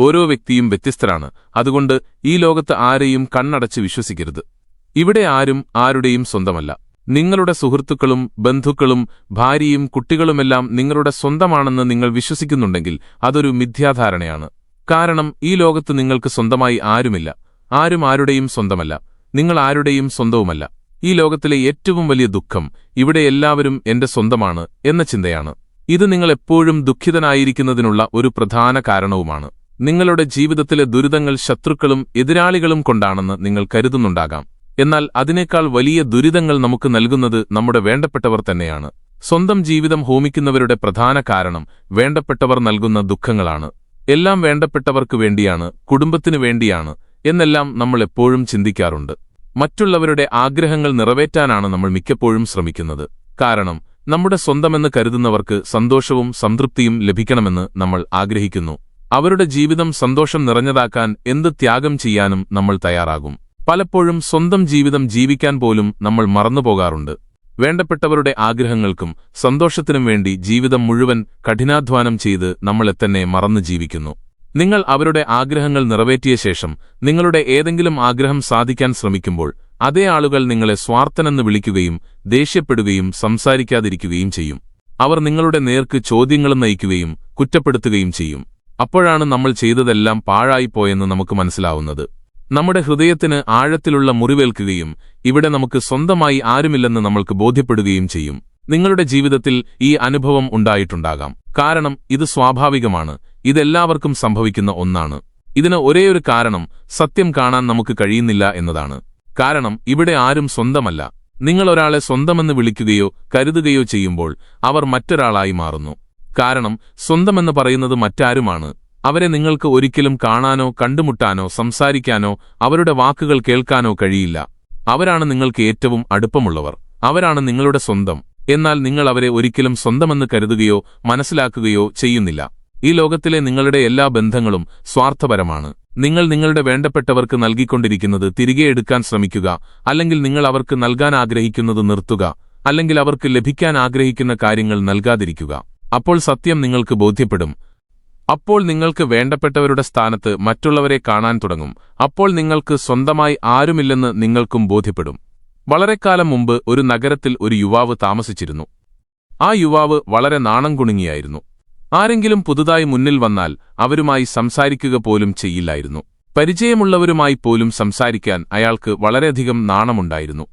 ഓരോ വ്യക്തിയും വ്യത്യസ്തരാണ്. അതുകൊണ്ട് ഈ ലോകത്ത് ആരെയും കണ്ണടച്ച് വിശ്വസിക്കരുത്. ഇവിടെ ആരും ആരുടെയും സ്വന്തമല്ല. നിങ്ങളുടെ സുഹൃത്തുക്കളും ബന്ധുക്കളും ഭാര്യയും കുട്ടികളുമെല്ലാം നിങ്ങളുടെ സ്വന്തമാണെന്ന് നിങ്ങൾ വിശ്വസിക്കുന്നുണ്ടെങ്കിൽ അതൊരു മിഥ്യാധാരണയാണ്. കാരണം ഈ ലോകത്ത് നിങ്ങൾക്ക് സ്വന്തമായി ആരുമില്ല. ആരും ആരുടെയും സ്വന്തമല്ല. നിങ്ങൾ ആരുടെയും സ്വന്തവുമല്ല. ഈ ലോകത്തിലെ ഏറ്റവും വലിയ ദുഃഖം ഇവിടെ എല്ലാവരും എന്റെ സ്വന്തമാണ് എന്ന ചിന്തയാണ്. ഇത് നിങ്ങൾ എപ്പോഴും ദുഃഖിതനായിരിക്കുന്നതിനുള്ള ഒരു പ്രധാന കാരണവുമാണ്. നിങ്ങളുടെ ജീവിതത്തിലെ ദുരിതങ്ങൾ ശത്രുക്കളും എതിരാളികളും കൊണ്ടാണെന്ന് നിങ്ങൾ കരുതുന്നുണ്ടാകാം. എന്നാൽ അതിനേക്കാൾ വലിയ ദുരിതങ്ങൾ നമുക്ക് നൽകുന്നത് നമ്മുടെ വേണ്ടപ്പെട്ടവർ തന്നെയാണ്. സ്വന്തം ജീവിതം ഹോമിക്കുന്നവരുടെ പ്രധാന കാരണം വേണ്ടപ്പെട്ടവർ നൽകുന്ന ദുഃഖങ്ങളാണ്. എല്ലാം വേണ്ടപ്പെട്ടവർക്ക് വേണ്ടിയാണ്, കുടുംബത്തിനു വേണ്ടിയാണ് എന്നെല്ലാം നമ്മൾ എപ്പോഴും ചിന്തിക്കാറുണ്ട്. മറ്റുള്ളവരുടെ ആഗ്രഹങ്ങൾ നിറവേറ്റാനാണ് നമ്മൾ മിക്കപ്പോഴും ശ്രമിക്കുന്നത്. കാരണം നമ്മുടെ സ്വന്തമെന്ന് കരുതുന്നവർക്ക് സന്തോഷവും സംതൃപ്തിയും ലഭിക്കണമെന്ന് നമ്മൾ ആഗ്രഹിക്കുന്നു. അവരുടെ ജീവിതം സന്തോഷം നിറഞ്ഞതാക്കാൻ എന്ത് ത്യാഗം ചെയ്യാനും നമ്മൾ തയ്യാറാകും. പലപ്പോഴും സ്വന്തം ജീവിതം ജീവിക്കാൻ പോലും നമ്മൾ മറന്നുപോകാറുണ്ട്. വേണ്ടപ്പെട്ടവരുടെ ആഗ്രഹങ്ങൾക്കും സന്തോഷത്തിനും വേണ്ടി ജീവിതം മുഴുവൻ കഠിനാധ്വാനം ചെയ്ത് നമ്മളെത്തന്നെ മറന്നു ജീവിക്കുന്നു. നിങ്ങൾ അവരുടെ ആഗ്രഹങ്ങൾ നിറവേറ്റിയ ശേഷം നിങ്ങളുടെ ഏതെങ്കിലും ആഗ്രഹം സാധിക്കാൻ ശ്രമിക്കുമ്പോൾ അതേ ആളുകൾ നിങ്ങളെ സ്വാർത്ഥനെന്ന് വിളിക്കുകയും ദേഷ്യപ്പെടുകയും സംസാരിക്കാതിരിക്കുകയും ചെയ്യും. അവർ നിങ്ങളുടെ നേർക്ക് ചോദ്യങ്ങളും നയിക്കുകയും കുറ്റപ്പെടുത്തുകയും ചെയ്യും. അപ്പോഴാണ് നമ്മൾ ചെയ്തതെല്ലാം പാഴായിപ്പോയെന്ന് നമുക്ക് മനസ്സിലാവുന്നത്. നമ്മുടെ ഹൃദയത്തിന് ആഴത്തിലുള്ള മുറിവേൽക്കുകയും ഇവിടെ നമുക്ക് സ്വന്തമായി ആരുമില്ലെന്ന് നമ്മൾക്ക് ബോധ്യപ്പെടുകയും ചെയ്യും. നിങ്ങളുടെ ജീവിതത്തിൽ ഈ അനുഭവം ഉണ്ടായിട്ടുണ്ടാകാം. കാരണം ഇത് സ്വാഭാവികമാണ്. ഇതെല്ലാവർക്കും സംഭവിക്കുന്ന ഒന്നാണ്. ഇതിന് ഒരേയൊരു കാരണം സത്യം കാണാൻ നമുക്ക് കഴിയുന്നില്ല എന്നതാണ്. കാരണം ഇവിടെ ആരും സ്വന്തമല്ല. നിങ്ങൾ ഒരാളെ സ്വന്തമെന്ന് വിളിക്കുകയോ കരുതുകയോ ചെയ്യുമ്പോൾ അവർ മറ്റൊരാളായി മാറുന്നു. കാരണം സ്വന്തമെന്ന് പറയുന്നത് മറ്റാരുമാണ്. അവരെ നിങ്ങൾക്ക് ഒരിക്കലും കാണാനോ കണ്ടുമുട്ടാനോ സംസാരിക്കാനോ അവരുടെ വാക്കുകൾ കേൾക്കാനോ കഴിയില്ല. അവരാണ് നിങ്ങൾക്ക് ഏറ്റവും അടുപ്പമുള്ളവർ. അവരാണ് നിങ്ങളുടെ സ്വന്തം. എന്നാൽ നിങ്ങൾ അവരെ ഒരിക്കലും സ്വന്തമെന്ന് കരുതുകയോ മനസ്സിലാക്കുകയോ ചെയ്യുന്നില്ല. ഈ ലോകത്തിലെ നിങ്ങളുടെ എല്ലാ ബന്ധങ്ങളും സ്വാർത്ഥപരമാണ്. നിങ്ങൾ നിങ്ങളുടെ വേണ്ടപ്പെട്ടവർക്ക് നൽകിക്കൊണ്ടിരിക്കുന്നത് തിരികെ എടുക്കാൻ ശ്രമിക്കുക, അല്ലെങ്കിൽ നിങ്ങൾ അവർക്ക് നൽകാൻ ആഗ്രഹിക്കുന്നത് നിർത്തുക, അല്ലെങ്കിൽ അവർക്ക് ലഭിക്കാൻ ആഗ്രഹിക്കുന്ന കാര്യങ്ങൾ നൽകാതിരിക്കുക. അപ്പോൾ സത്യം നിങ്ങൾക്ക് ബോധ്യപ്പെടും. അപ്പോൾ നിങ്ങൾക്ക് വേണ്ടപ്പെട്ടവരുടെ സ്ഥാനത്ത് മറ്റുള്ളവരെ കാണാൻ തുടങ്ങും. അപ്പോൾ നിങ്ങൾക്ക് സ്വന്തമായി ആരുമില്ലെന്ന് നിങ്ങൾക്കും ബോധ്യപ്പെടും. വളരെക്കാലം മുമ്പ് ഒരു നഗരത്തിൽ ഒരു യുവാവ് താമസിച്ചിരുന്നു. ആ യുവാവ് വളരെ നാണം കുണുങ്ങിയായിരുന്നു. ആരെങ്കിലും പുതുതായി മുന്നിൽ വന്നാൽ അവരുമായി സംസാരിക്കുക പോലും ചെയ്യില്ലായിരുന്നു. പരിചയമുള്ളവരുമായി പോലും സംസാരിക്കാൻ അയാൾക്ക് വളരെയധികം നാണമുണ്ടായിരുന്നു.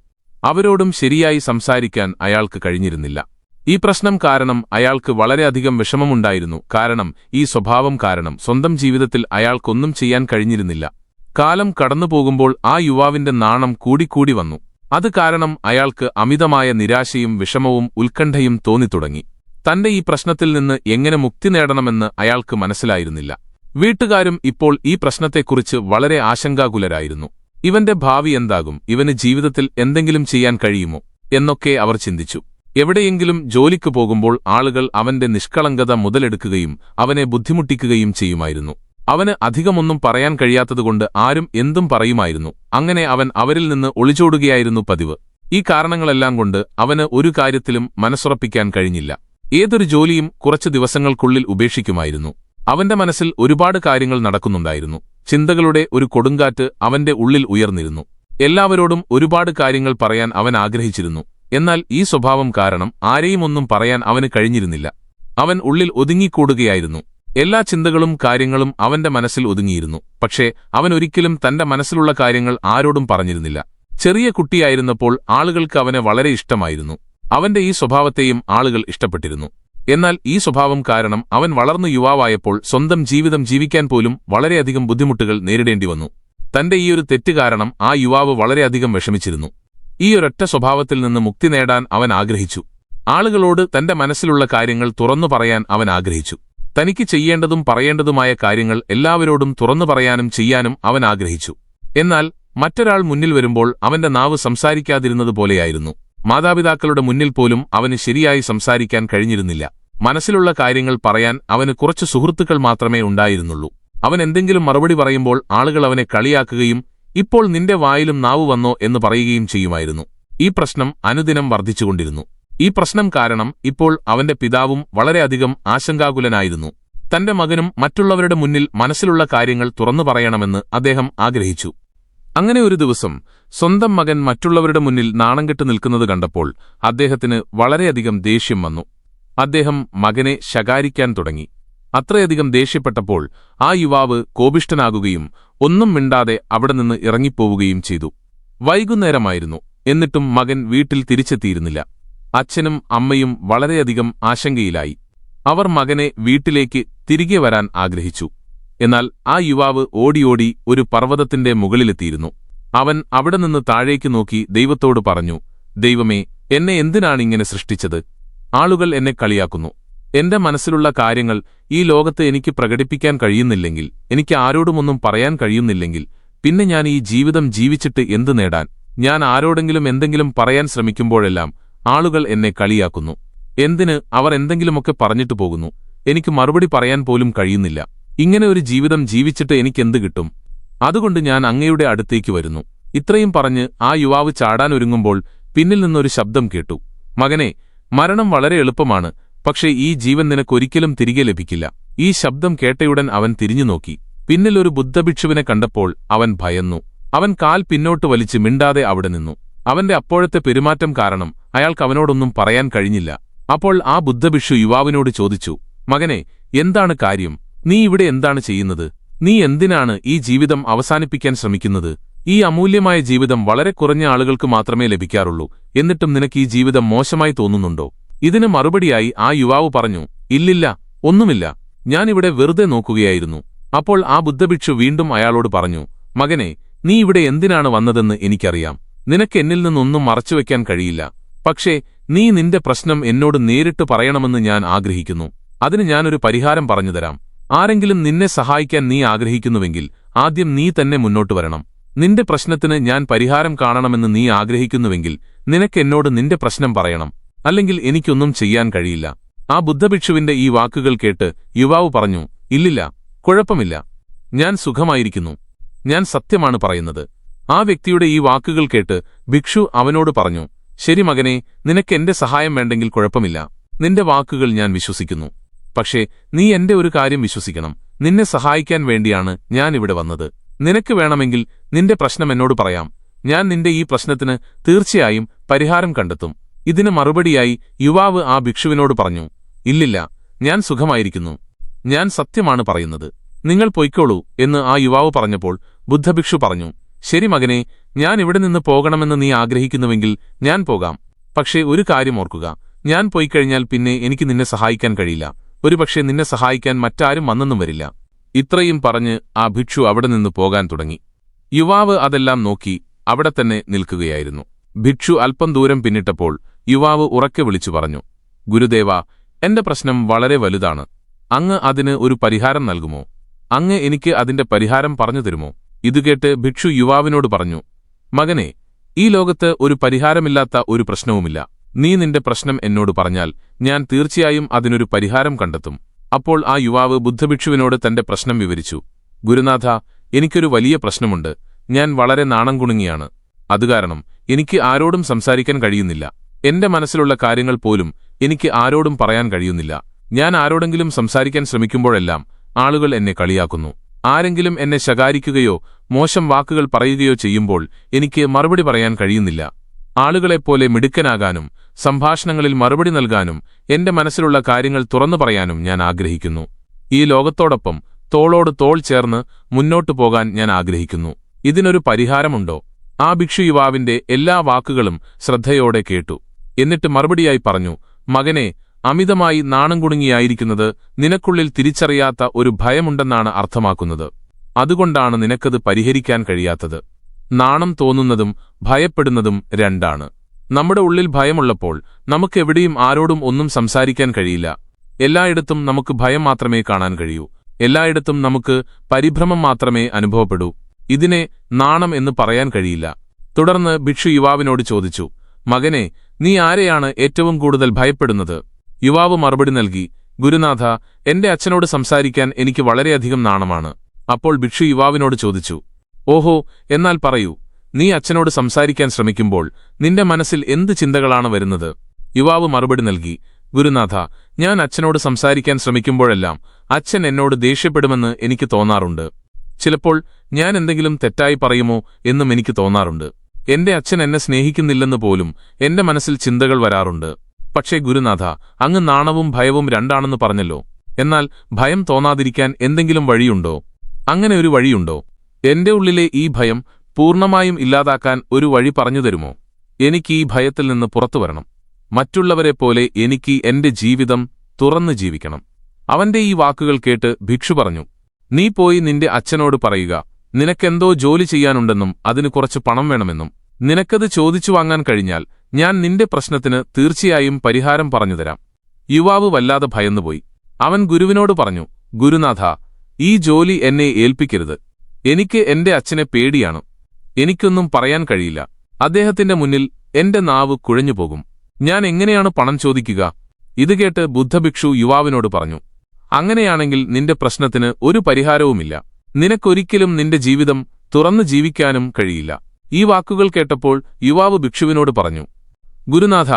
അവരോടും ശരിയായി സംസാരിക്കാൻ അയാൾക്ക് കഴിഞ്ഞിരുന്നില്ല. ഈ പ്രശ്നം കാരണം അയാൾക്ക് വളരെയധികം വിഷമമുണ്ടായിരുന്നു. കാരണം ഈ സ്വഭാവം കാരണം സ്വന്തം ജീവിതത്തിൽ അയാൾക്കൊന്നും ചെയ്യാൻ കഴിഞ്ഞിരുന്നില്ല. കാലം കടന്നുപോകുമ്പോൾ ആ യുവാവിന്റെ നാണം കൂടിക്കൂടി വന്നു. അത് കാരണം അയാൾക്ക് അമിതമായ നിരാശയും വിഷമവും ഉത്കണ്ഠയും തോന്നിത്തുടങ്ങി. തന്റെ ഈ പ്രശ്നത്തിൽ നിന്ന് എങ്ങനെ മുക്തി നേടണമെന്ന് അയാൾക്ക് മനസ്സിലായിരുന്നില്ല. വീട്ടുകാരും ഇപ്പോൾ ഈ പ്രശ്നത്തെക്കുറിച്ച് വളരെ ആശങ്കാകുലരായിരുന്നു. ഇവന്റെ ഭാവി എന്താകും? ഇവന് ജീവിതത്തിൽ എന്തെങ്കിലും ചെയ്യാൻ കഴിയുമോ എന്നൊക്കെ അവർ ചിന്തിച്ചു. എവിടെയെങ്കിലും ജോലിക്ക് പോകുമ്പോൾ ആളുകൾ അവന്റെ നിഷ്കളങ്കത മുതലെടുക്കുകയും അവനെ ബുദ്ധിമുട്ടിക്കുകയും ചെയ്യുമായിരുന്നു. അവന് അധികമൊന്നും പറയാൻ കഴിയാത്തതുകൊണ്ട് ആരും എന്തും പറയുമായിരുന്നു. അങ്ങനെ അവൻ അവരിൽ നിന്ന് ഒളിച്ചോടുകയായിരുന്നു പതിവ്. ഈ കാരണങ്ങളെല്ലാം കൊണ്ട് അവന് ഒരു കാര്യത്തിലും മനസ്സുറപ്പിക്കാൻ കഴിഞ്ഞില്ല. ഏതൊരു ജോലിയും കുറച്ചു ദിവസങ്ങൾക്കുള്ളിൽ ഉപേക്ഷിക്കുമായിരുന്നു. അവന്റെ മനസ്സിൽ ഒരുപാട് കാര്യങ്ങൾ നടക്കുന്നുണ്ടായിരുന്നു. ചിന്തകളുടെ ഒരു കൊടുങ്കാറ്റ് അവന്റെ ഉള്ളിൽ ഉയർന്നിരുന്നു. എല്ലാവരോടും ഒരുപാട് കാര്യങ്ങൾ പറയാൻ അവൻ ആഗ്രഹിച്ചിരുന്നു. എന്നാൽ ഈ സ്വഭാവം കാരണം ആരെയും ഒന്നും പറയാൻ അവന് കഴിഞ്ഞിരുന്നില്ല. അവൻ ഉള്ളിൽ ഒതുങ്ങിക്കൂടുകയായിരുന്നു. എല്ലാ ചിന്തകളും കാര്യങ്ങളും അവന്റെ മനസ്സിൽ ഒതുങ്ങിയിരുന്നു. പക്ഷേ അവൻ ഒരിക്കലും തന്റെ മനസ്സിലുള്ള കാര്യങ്ങൾ ആരോടും പറഞ്ഞിരുന്നില്ല. ചെറിയ കുട്ടിയായിരുന്നപ്പോൾ ആളുകൾക്ക് അവനെ വളരെ ഇഷ്ടമായിരുന്നു. അവന്റെ ഈ സ്വഭാവത്തെയും ആളുകൾ ഇഷ്ടപ്പെട്ടിരുന്നു. എന്നാൽ ഈ സ്വഭാവം കാരണം അവൻ വളർന്നു യുവാവായപ്പോൾ സ്വന്തം ജീവിതം ജീവിക്കാൻ പോലും വളരെയധികം ബുദ്ധിമുട്ടുകൾ നേരിടേണ്ടി വന്നു. തന്റെ ഈയൊരു തെറ്റ് കാരണം ആ യുവാവ് വളരെയധികം വിഷമിച്ചിരുന്നു. ഈ ഒരൊറ്റ സ്വഭാവത്തിൽ നിന്ന് മുക്തി നേടാൻ അവൻ ആഗ്രഹിച്ചു. ആളുകളോട് തന്റെ മനസ്സിലുള്ള കാര്യങ്ങൾ തുറന്നു പറയാൻ അവൻ ആഗ്രഹിച്ചു. തനിക്ക് ചെയ്യേണ്ടതും പറയേണ്ടതുമായ കാര്യങ്ങൾ എല്ലാവരോടും തുറന്നു പറയാനും ചെയ്യാനും അവൻ ആഗ്രഹിച്ചു. എന്നാൽ മറ്റൊരാൾ മുന്നിൽ വരുമ്പോൾ അവന്റെ നാവ് സംസാരിക്കാതിരുന്നതുപോലെയായിരുന്നു. മാതാപിതാക്കളുടെ മുന്നിൽ പോലും അവന് ശരിയായി സംസാരിക്കാൻ കഴിഞ്ഞിരുന്നില്ല. മനസ്സിലുള്ള കാര്യങ്ങൾ പറയാൻ അവന് കുറച്ച് സുഹൃത്തുക്കൾ മാത്രമേ ഉണ്ടായിരുന്നുള്ളൂ. അവൻ എന്തെങ്കിലും മറുപടി പറയുമ്പോൾ ആളുകൾ അവനെ കളിയാക്കുകയും ഇപ്പോൾ നിന്റെ വായിലും നാവ് വന്നോ എന്ന് പറയുകയും ചെയ്യുമായിരുന്നു. ഈ പ്രശ്നം അനുദിനം വർദ്ധിച്ചുകൊണ്ടിരുന്നു. ഈ പ്രശ്നം കാരണം ഇപ്പോൾ അവന്റെ പിതാവും വളരെയധികം ആശങ്കാകുലനായിരുന്നു. തന്റെ മകനും മറ്റുള്ളവരുടെ മുന്നിൽ മനസ്സിലുള്ള കാര്യങ്ങൾ തുറന്നു പറയണമെന്ന് അദ്ദേഹം ആഗ്രഹിച്ചു. അങ്ങനെ ഒരു ദിവസം സ്വന്തം മകൻ മറ്റുള്ളവരുടെ മുന്നിൽ നാണംകെട്ട് നിൽക്കുന്നത് കണ്ടപ്പോൾ അദ്ദേഹത്തിന് വളരെയധികം ദേഷ്യം വന്നു. അദ്ദേഹം മകനെ ശകാരിക്കാൻ തുടങ്ങി. അത്രയധികം ദേഷ്യപ്പെട്ടപ്പോൾ ആ യുവാവ് കോപിഷ്ഠനാകുകയും ഒന്നും മിണ്ടാതെ അവിടെ നിന്ന് ഇറങ്ങിപ്പോവുകയും ചെയ്തു. വൈകുന്നേരമായിരുന്നു. എന്നിട്ടും മകൻ വീട്ടിൽ തിരിച്ചെത്തിയിരുന്നില്ല. അച്ഛനും അമ്മയും വളരെയധികം ആശങ്കയിലായി. അവർ മകനെ വീട്ടിലേക്ക് തിരികെ വരാൻ ആഗ്രഹിച്ചു. എന്നാൽ ആ യുവാവ് ഓടിയോടി ഒരു പർവ്വതത്തിന്റെ മുകളിലെത്തിയിരുന്നു. അവൻ അവിടെ നിന്ന് താഴേക്ക് നോക്കി ദൈവത്തോട് പറഞ്ഞു, ദൈവമേ, എന്നെ എന്തിനാണിങ്ങനെ സൃഷ്ടിച്ചത്? ആളുകൾ എന്നെ കളിയാക്കുന്നു. എന്റെ മനസ്സിലുള്ള കാര്യങ്ങൾ ഈ ലോകത്ത് എനിക്ക് പ്രകടിപ്പിക്കാൻ കഴിയുന്നില്ലെങ്കിൽ, എനിക്ക് ആരോടുമൊന്നും പറയാൻ കഴിയുന്നില്ലെങ്കിൽ, പിന്നെ ഞാൻ ഈ ജീവിതം ജീവിച്ചിട്ട് എന്തു നേടാൻ? ഞാൻ ആരോടെങ്കിലും എന്തെങ്കിലും പറയാൻ ശ്രമിക്കുമ്പോഴെല്ലാം ആളുകൾ എന്നെ കളിയാക്കുന്നു. എന്തിന് അവർ എന്തെങ്കിലുമൊക്കെ പറഞ്ഞിട്ടു പോകുന്നു? എനിക്ക് മറുപടി പറയാൻ പോലും കഴിയുന്നില്ല. ഇങ്ങനെ ഒരു ജീവിതം ജീവിച്ചിട്ട് എനിക്കെന്ത് കിട്ടും? അതുകൊണ്ട് ഞാൻ അങ്ങയുടെ അടുത്തേക്ക് വരുന്നു. ഇത്രയും പറഞ്ഞ് ആ യുവാവ് ചാടാനൊരുങ്ങുമ്പോൾ പിന്നിൽ നിന്നൊരു ശബ്ദം കേട്ടു. മകനെ, മരണം വളരെ എളുപ്പമാണ്, പക്ഷേ ഈ ജീവൻ നിനക്കൊരിക്കലും തിരികെ ലഭിക്കില്ല. ഈ ശബ്ദം കേട്ടയുടൻ അവൻ തിരിഞ്ഞുനോക്കി. പിന്നിൽ ഒരു ബുദ്ധഭിക്ഷുവിനെ കണ്ടപ്പോൾ അവൻ ഭയന്നു. അവൻ കാൽ പിന്നോട്ട് വലിച്ച് മിണ്ടാതെ അവിടെ നിന്നു. അവന്റെ അപ്പോഴത്തെ പെരുമാറ്റം കാരണം അയാൾക്ക് അവനോടൊന്നും പറയാൻ കഴിഞ്ഞില്ല. അപ്പോൾ ആ ബുദ്ധഭിക്ഷു യുവാവിനോട് ചോദിച്ചു, മകനെ, എന്താണ് കാര്യം? നീ ഇവിടെ എന്താണ് ചെയ്യുന്നത്? നീ എന്തിനാണ് ഈ ജീവിതം അവസാനിപ്പിക്കാൻ ശ്രമിക്കുന്നത്? ഈ അമൂല്യമായ ജീവിതം വളരെ കുറഞ്ഞ ആളുകൾക്ക് മാത്രമേ ലഭിക്കാറുള്ളൂ. എന്നിട്ടും നിനക്ക് ഈ ജീവിതം മോശമായി തോന്നുന്നുണ്ടോ? ഇതിന് മറുപടിയായി ആ യുവാവ് പറഞ്ഞു, ഇല്ലില്ല, ഒന്നുമില്ല, ഞാനിവിടെ വെറുതെ നോക്കുകയായിരുന്നു. അപ്പോൾ ആ ബുദ്ധഭിക്ഷു വീണ്ടും അയാളോട് പറഞ്ഞു, മകനെ, നീ ഇവിടെ എന്തിനാണ് വന്നതെന്ന് എനിക്കറിയാം. നിനക്ക് എന്നിൽ നിന്നൊന്നും മറച്ചുവെക്കാൻ കഴിയില്ല. പക്ഷേ നീ നിന്റെ പ്രശ്നം എന്നോട് നേരിട്ട് പറയണമെന്ന് ഞാൻ ആഗ്രഹിക്കുന്നു. അതിന് ഞാനൊരു പരിഹാരം പറഞ്ഞുതരാം. ആരെങ്കിലും നിന്നെ സഹായിക്കാൻ നീ ആഗ്രഹിക്കുന്നുവെങ്കിൽ ആദ്യം നീ തന്നെ മുന്നോട്ട് വരണം. നിന്റെ പ്രശ്നത്തിന് ഞാൻ പരിഹാരം കാണണമെന്ന് നീ ആഗ്രഹിക്കുന്നുവെങ്കിൽ നിനക്കെന്നോട് നിന്റെ പ്രശ്നം പറയണം. അല്ലെങ്കിൽ എനിക്കൊന്നും ചെയ്യാൻ കഴിയില്ല. ആ ബുദ്ധഭിക്ഷുവിന്റെ ഈ വാക്കുകൾ കേട്ട് യുവാവ് പറഞ്ഞു, ഇല്ലില്ല, കുഴപ്പമില്ല, ഞാൻ സുഖമായിരിക്കുന്നു. ഞാൻ സത്യമാണ് പറയുന്നത്. ആ വ്യക്തിയുടെ ഈ വാക്കുകൾ കേട്ട് ഭിക്ഷു അവനോട് പറഞ്ഞു, ശരി മകനെ, നിനക്ക് എന്റെ സഹായം വേണ്ടെങ്കിൽ കുഴപ്പമില്ല. നിന്റെ വാക്കുകൾ ഞാൻ വിശ്വസിക്കുന്നു. പക്ഷേ നീ എന്റെ ഒരു കാര്യം വിശ്വസിക്കണം. നിന്നെ സഹായിക്കാൻ വേണ്ടിയാണ് ഞാൻ ഇവിടെ വന്നത്. നിനക്ക് വേണമെങ്കിൽ നിന്റെ പ്രശ്നം എന്നോട് പറയാം. ഞാൻ നിന്റെ ഈ പ്രശ്നത്തിന് തീർച്ചയായും പരിഹാരം കണ്ടെത്തും. ഇതിന് മറുപടിയായി യുവാവ് ആ ഭിക്ഷുവിനോട് പറഞ്ഞു, ഇല്ലില്ല, ഞാൻ സുഖമായിരിക്കുന്നു. ഞാൻ സത്യമാണ് പറയുന്നത്. നിങ്ങൾ പൊയ്ക്കോളൂ എന്ന് ആ യുവാവ് പറഞ്ഞപ്പോൾ ബുദ്ധഭിക്ഷു പറഞ്ഞു, ശരി മകനെ, ഞാൻ ഇവിടെ നിന്ന് പോകണമെന്ന് നീ ആഗ്രഹിക്കുന്നുവെങ്കിൽ ഞാൻ പോകാം. പക്ഷേ ഒരു കാര്യം ഓർക്കുക, ഞാൻ പോയിക്കഴിഞ്ഞാൽ പിന്നെ എനിക്ക് നിന്നെ സഹായിക്കാൻ കഴിയില്ല. ഒരുപക്ഷെ നിന്നെ സഹായിക്കാൻ മറ്റാരും വന്നെന്നും വരില്ല. ഇത്രയും പറഞ്ഞ് ആ ഭിക്ഷു അവിടെ നിന്ന് പോകാൻ തുടങ്ങി. യുവാവ് അതെല്ലാം നോക്കി അവിടെ തന്നെ നിൽക്കുകയായിരുന്നു. ഭിക്ഷു അല്പം ദൂരം പിന്നിട്ടപ്പോൾ യുവാവ് ഉറക്കെ വിളിച്ചു പറഞ്ഞു, ഗുരുദേവ, എന്റെ പ്രശ്നം വളരെ വലുതാണ്. അങ്ങ് അതിന് ഒരു പരിഹാരം നൽകുമോ? അങ്ങ് എനിക്ക് അതിന്റെ പരിഹാരം പറഞ്ഞു തരുമോ? ഇതുകേട്ട് ഭിക്ഷു യുവാവിനോട് പറഞ്ഞു, മകനെ, ഈ ലോകത്ത് ഒരു പരിഹാരമില്ലാത്ത ഒരു പ്രശ്നവുമില്ല. നീ നിന്റെ പ്രശ്നം എന്നോട് പറഞ്ഞാൽ ഞാൻ തീർച്ചയായും അതിനൊരു പരിഹാരം കണ്ടെത്തും. അപ്പോൾ ആ യുവാവ് ബുദ്ധഭിക്ഷുവിനോട് തന്റെ പ്രശ്നം വിവരിച്ചു. ഗുരുനാഥ, എനിക്കൊരു വലിയ പ്രശ്നമുണ്ട്. ഞാൻ വളരെ നാണം കുണുങ്ങിയാണ്. അതുകാരണം എനിക്ക് ആരോടും സംസാരിക്കാൻ കഴിയുന്നില്ല. എന്റെ മനസ്സിലുള്ള കാര്യങ്ങൾ പോലും എനിക്ക് ആരോടും പറയാൻ കഴിയുന്നില്ല. ഞാൻ ആരോടെങ്കിലും സംസാരിക്കാൻ ശ്രമിക്കുമ്പോഴെല്ലാം ആളുകൾ എന്നെ കളിയാക്കുന്നു. ആരെങ്കിലും എന്നെ ശകാരിക്കുകയോ മോശം വാക്കുകൾ പറയുകയോ ചെയ്യുമ്പോൾ എനിക്ക് മറുപടി പറയാൻ കഴിയുന്നില്ല. ആളുകളെപ്പോലെ മിടുക്കനാകാനും സംഭാഷണങ്ങളിൽ മറുപടി നൽകാനും എന്റെ മനസ്സിലുള്ള കാര്യങ്ങൾ തുറന്നു പറയാനും ഞാൻ ആഗ്രഹിക്കുന്നു. ഈ ലോകത്തോടൊപ്പം തോളോട് തോൾ ചേർന്ന് മുന്നോട്ടു പോകാൻ ഞാൻ ആഗ്രഹിക്കുന്നു. ഇതിനൊരു പരിഹാരമുണ്ടോ? ആ ഭിക്ഷു യുവാവിന്റെ എല്ലാ വാക്കുകളും ശ്രദ്ധയോടെ കേട്ടു. എന്നിട്ട് മറുപടിയായി പറഞ്ഞു, മകനെ, അമിതമായി നാണം കുണുങ്ങിയായിരിക്കുന്നത് നിനക്കുള്ളിൽ തിരിച്ചറിയാത്ത ഒരു ഭയമുണ്ടെന്നാണ് അർത്ഥമാക്കുന്നത്. അതുകൊണ്ടാണ് നിനക്കത് പരിഹരിക്കാൻ കഴിയാത്തത്. നാണം തോന്നുന്നതും ഭയപ്പെടുന്നതും രണ്ടാണ്. നമ്മുടെ ഉള്ളിൽ ഭയമുള്ളപ്പോൾ നമുക്കെവിടെയും ആരോടും ഒന്നും സംസാരിക്കാൻ കഴിയില്ല. എല്ലായിടത്തും നമുക്ക് ഭയം മാത്രമേ കാണാൻ കഴിയൂ. എല്ലായിടത്തും നമുക്ക് പരിഭ്രമം മാത്രമേ അനുഭവപ്പെടൂ. ഇതിനെ നാണം എന്ന് പറയാൻ കഴിയില്ല. തുടർന്ന് ഭിക്ഷു യുവാവിനോട് ചോദിച്ചു, മകനെ, നീ ആരെയാണ് ഏറ്റവും കൂടുതൽ ഭയപ്പെടുന്നത്? യുവാവ് മറുപടി നൽകി, ഗുരുനാഥ, എന്റെ അച്ഛനോട് സംസാരിക്കാൻ എനിക്ക് വളരെയധികം നാണമാണ്. അപ്പോൾ ഭിക്ഷു യുവാവിനോട് ചോദിച്ചു, ഓഹോ, എന്നാൽ പറയൂ, നീ അച്ഛനോട് സംസാരിക്കാൻ ശ്രമിക്കുമ്പോൾ നിന്റെ മനസ്സിൽ എന്ത് ചിന്തകളാണ് വരുന്നത്? യുവാവ് മറുപടി നൽകി, ഗുരുനാഥ, ഞാൻ അച്ഛനോട് സംസാരിക്കാൻ ശ്രമിക്കുമ്പോഴെല്ലാം അച്ഛൻ എന്നോട് ദേഷ്യപ്പെടുമെന്ന് എനിക്ക് തോന്നാറുണ്ട്. ചിലപ്പോൾ ഞാൻ എന്തെങ്കിലും തെറ്റായി പറയുമോ എന്നും എനിക്ക് തോന്നാറുണ്ട്. എന്റെ അച്ഛൻ എന്നെ സ്നേഹിക്കുന്നില്ലെന്ന് പോലും എന്റെ മനസ്സിൽ ചിന്തകൾ വരാറുണ്ട്. പക്ഷേ ഗുരുനാഥ, അങ്ങ് നാണവും ഭയവും രണ്ടാണെന്ന് പറഞ്ഞല്ലോ. എന്നാൽ ഭയം തോന്നാതിരിക്കാൻ എന്തെങ്കിലും വഴിയുണ്ടോ? അങ്ങനെ ഒരു വഴിയുണ്ടോ? എന്റെ ഉള്ളിലെ ഈ ഭയം പൂർണ്ണമായും ഇല്ലാതാക്കാൻ ഒരു വഴി പറഞ്ഞു തരുമോ? എനിക്ക് ഈ ഭയത്തിൽ നിന്ന് പുറത്തുവരണം. മറ്റുള്ളവരെപ്പോലെ എനിക്ക് എന്റെ ജീവിതം തുറന്നു ജീവിക്കണം. അവന്റെ ഈ വാക്കുകൾ കേട്ട് ഭിക്ഷു പറഞ്ഞു, നീ പോയി നിന്റെ അച്ഛനോട് പറയുക, നിനക്കെന്തോ ജോലി ചെയ്യാനുണ്ടെന്നും അതിന് കുറച്ച് പണം വേണമെന്നും. നിനക്കത് ചോദിച്ചു വാങ്ങാൻ കഴിഞ്ഞാൽ ഞാൻ നിന്റെ പ്രശ്നത്തിന് തീർച്ചയായും പരിഹാരം പറഞ്ഞുതരാം. യുവാവ് വല്ലാതെ ഭയന്നുപോയി. അവൻ ഗുരുവിനോട് പറഞ്ഞു, ഗുരുനാഥ, ഈ ജോലി എന്നെ ഏൽപ്പിക്കരുത്. എനിക്ക് എന്റെ അച്ഛനെ പേടിയാണ്. എനിക്കൊന്നും പറയാൻ കഴിയില്ല. അദ്ദേഹത്തിന്റെ മുന്നിൽ എന്റെ നാവ് കുഴഞ്ഞുപോകും. ഞാൻ എങ്ങനെയാണ് പണം ചോദിക്കുക? ഇത് കേട്ട് ബുദ്ധഭിക്ഷു യുവാവിനോട് പറഞ്ഞു, അങ്ങനെയാണെങ്കിൽ നിന്റെ പ്രശ്നത്തിന് ഒരു പരിഹാരവുമില്ല. നിനക്കൊരിക്കലും നിന്റെ ജീവിതം തുറന്നു ജീവിക്കാനും കഴിയില്ല. ഈ വാക്കുകൾ കേട്ടപ്പോൾ യുവാവ് ഭിക്ഷുവിനോട് പറഞ്ഞു, ഗുരുനാഥ,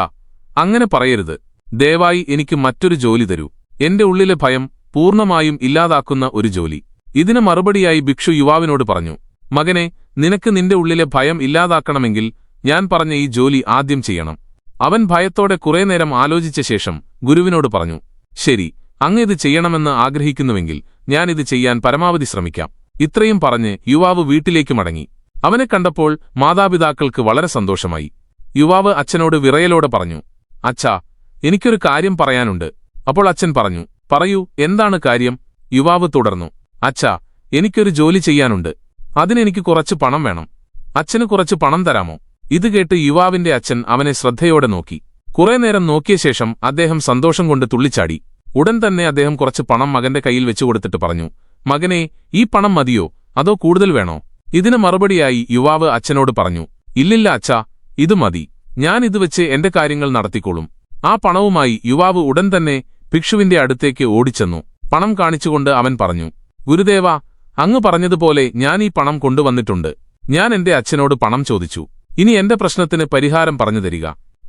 അങ്ങനെ പറയരുത്. ദയവായി എനിക്ക് മറ്റൊരു ജോലി തരൂ. എന്റെ ഉള്ളിലെ ഭയം പൂർണ്ണമായും ഇല്ലാതാക്കുന്ന ഒരു ജോലി. ഇതിന് മറുപടിയായി ഭിക്ഷു യുവാവിനോട് പറഞ്ഞു, മകനെ, നിനക്ക് നിന്റെ ഉള്ളിലെ ഭയം ഇല്ലാതാക്കണമെങ്കിൽ ഞാൻ പറഞ്ഞ ഈ ജോലി ആദ്യം ചെയ്യണം. അവൻ ഭയത്തോടെ കുറേ നേരം ആലോചിച്ച ശേഷം ഗുരുവിനോട് പറഞ്ഞു, ശരി, അങ്ങ് ഇത് ചെയ്യണമെന്ന് ആഗ്രഹിക്കുന്നുവെങ്കിൽ ഞാനിത് ചെയ്യാൻ പരമാവധി ശ്രമിക്കാം. ഇത്രയും പറഞ്ഞ് യുവാവ് വീട്ടിലേക്ക് മടങ്ങി. അവനെ കണ്ടപ്പോൾ മാതാപിതാക്കൾക്ക് വളരെ സന്തോഷമായി. യുവാവ് അച്ഛനോട് വിറയലോടെ പറഞ്ഞു, അച്ഛാ, എനിക്കൊരു കാര്യം പറയാനുണ്ട്. അപ്പോൾ അച്ഛൻ പറഞ്ഞു, പറയൂ, എന്താണ് കാര്യം? യുവാവ് തുടർന്നു, അച്ഛാ, എനിക്കൊരു ജോലി ചെയ്യാനുണ്ട്. അതിനെനിക്ക് കുറച്ച് പണം വേണം. അച്ഛന് കുറച്ച് പണം തരാമോ? ഇത് കേട്ട് യുവാവിന്റെ അച്ഛൻ അവനെ ശ്രദ്ധയോടെ നോക്കി. കുറേ നേരം നോക്കിയ ശേഷം അദ്ദേഹം സന്തോഷം കൊണ്ട് തുള്ളിച്ചാടി. ഉടൻ തന്നെ അദ്ദേഹം കുറച്ച് പണം മകന്റെ കയ്യിൽ വെച്ചുകൊടുത്തിട്ട് പറഞ്ഞു, മകനെ, ഈ പണം മതിയോ അതോ കൂടുതൽ വേണോ? ഇതിന് മറുപടിയായി യുവാവ് അച്ഛനോട് പറഞ്ഞു, ഇല്ലില്ല അച്ഛാ, ഇത് മതി. ഞാൻ ഇത് വെച്ച് എന്റെ കാര്യങ്ങൾ നടത്തിക്കോളും. ആ പണവുമായി യുവാവ് ഉടൻ തന്നെ ഭിക്ഷുവിന്റെ അടുത്തേക്ക് ഓടിച്ചെന്നു. പണം കാണിച്ചുകൊണ്ട് അവൻ പറഞ്ഞു, ഗുരുദേവ, അങ്ങ് പറഞ്ഞതുപോലെ ഞാൻ ഈ പണം കൊണ്ടുവന്നിട്ടുണ്ട്. ഞാൻ എന്റെ അച്ഛനോട് പണം ചോദിച്ചു. ഇനി എന്റെ പ്രശ്നത്തിന് പരിഹാരം പറഞ്ഞു തരിക.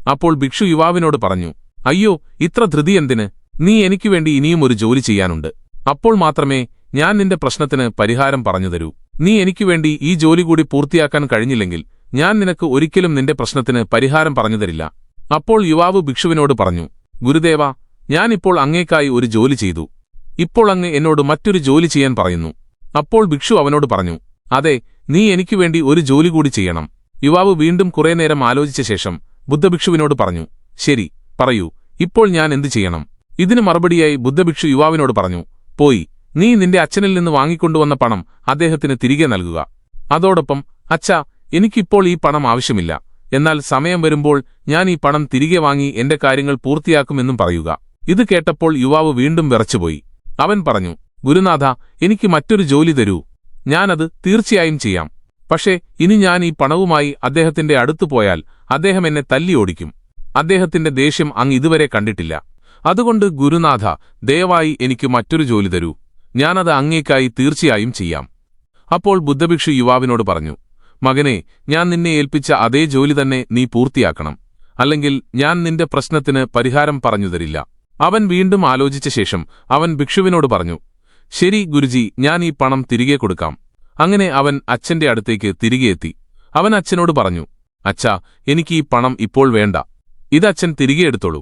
അപ്പോൾ ഭിക്ഷു യുവാവിനോട് പറഞ്ഞു, അയ്യോ, ഇത്ര ധൃതി എന്തിന്? നീ എനിക്കുവേണ്ടി ഇനിയും ഒരു ജോലി ചെയ്യാനുണ്ട്. അപ്പോൾ മാത്രമേ ഞാൻ നിന്റെ പ്രശ്നത്തിന് പരിഹാരം പറഞ്ഞു തരൂ. നീ എനിക്കുവേണ്ടി ഈ ജോലി കൂടി പൂർത്തിയാക്കാൻ കഴിഞ്ഞില്ലെങ്കിൽ ഞാൻ നിനക്ക് ഒരിക്കലും നിന്റെ പ്രശ്നത്തിന് പരിഹാരം പറഞ്ഞു തരില്ല. അപ്പോൾ യുവാവ് ഭിക്ഷുവിനോട് പറഞ്ഞു, ഗുരുദേവ, ഞാനിപ്പോൾ അങ്ങേക്കായി ഒരു ജോലി ചെയ്തു. ഇപ്പോൾ അങ്ങ് എന്നോട് മറ്റൊരു ജോലി ചെയ്യാൻ പറയുന്നു. അപ്പോൾ ഭിക്ഷു അവനോട് പറഞ്ഞു, അതെ, നീ എനിക്കുവേണ്ടി ഒരു ജോലി കൂടി ചെയ്യണം. യുവാവ് വീണ്ടും കുറേ നേരം ആലോചിച്ച ശേഷം ബുദ്ധഭിക്ഷുവിനോട് പറഞ്ഞു, ശരി, പറയൂ, ഇപ്പോൾ ഞാൻ എന്തു ചെയ്യണം? ഇതിന് മറുപടിയായി ബുദ്ധഭിക്ഷു യുവാവിനോട് പറഞ്ഞു, പോയി നീ നിന്റെ അച്ഛനിൽ നിന്ന് വാങ്ങിക്കൊണ്ടുവന്ന പണം അദ്ദേഹത്തിന് തിരികെ നൽകുക. അതോടൊപ്പം, അച്ഛാ, എനിക്കിപ്പോൾ ഈ പണം ആവശ്യമില്ല. എന്നാൽ സമയം വരുമ്പോൾ ഞാൻ ഈ പണം തിരികെ വാങ്ങി എന്റെ കാര്യങ്ങൾ പൂർത്തിയാക്കുമെന്നും പറയുക. ഇത് കേട്ടപ്പോൾ യുവാവ് വീണ്ടും വിറച്ചുപോയി. അവൻ പറഞ്ഞു, ഗുരുനാഥ, എനിക്ക് മറ്റൊരു ജോലി തരൂ. ഞാനത് തീർച്ചയായും ചെയ്യാം. പക്ഷേ ഇനി ഞാൻ ഈ പണവുമായി അദ്ദേഹത്തിന്റെ അടുത്തു പോയാൽ അദ്ദേഹം എന്നെ തല്ലി ഓടിക്കും. അദ്ദേഹത്തിന്റെ ദേഷ്യം അങ്ങ് ഇതുവരെ കണ്ടിട്ടില്ല. അതുകൊണ്ട് ഗുരുനാഥ, ദയവായി എനിക്ക് മറ്റൊരു ജോലി തരൂ. ഞാനത് അങ്ങേക്കായി തീർച്ചയായും ചെയ്യാം. അപ്പോൾ ബുദ്ധഭിക്ഷു യുവാവിനോട് പറഞ്ഞു, മകനെ, ഞാൻ നിന്നെ ഏൽപ്പിച്ച അതേ ജോലി തന്നെ നീ പൂർത്തിയാക്കണം. അല്ലെങ്കിൽ ഞാൻ നിന്റെ പ്രശ്നത്തിന് പരിഹാരം പറഞ്ഞു തരില്ല. അവൻ വീണ്ടും ആലോചിച്ച ശേഷം അവൻ ഭിക്ഷുവിനോട് പറഞ്ഞു, ശരി ഗുരുജി, ഞാൻ ഈ പണം തിരികെ കൊടുക്കാം. അങ്ങനെ അവൻ അച്ഛന്റെ അടുത്തേക്ക് തിരികെ എത്തി. അവൻ അച്ഛനോട് പറഞ്ഞു, അച്ഛാ, എനിക്ക് ഈ പണം ഇപ്പോൾ വേണ്ട. ഇത് അച്ഛൻ തിരികെ എടുത്തോളൂ.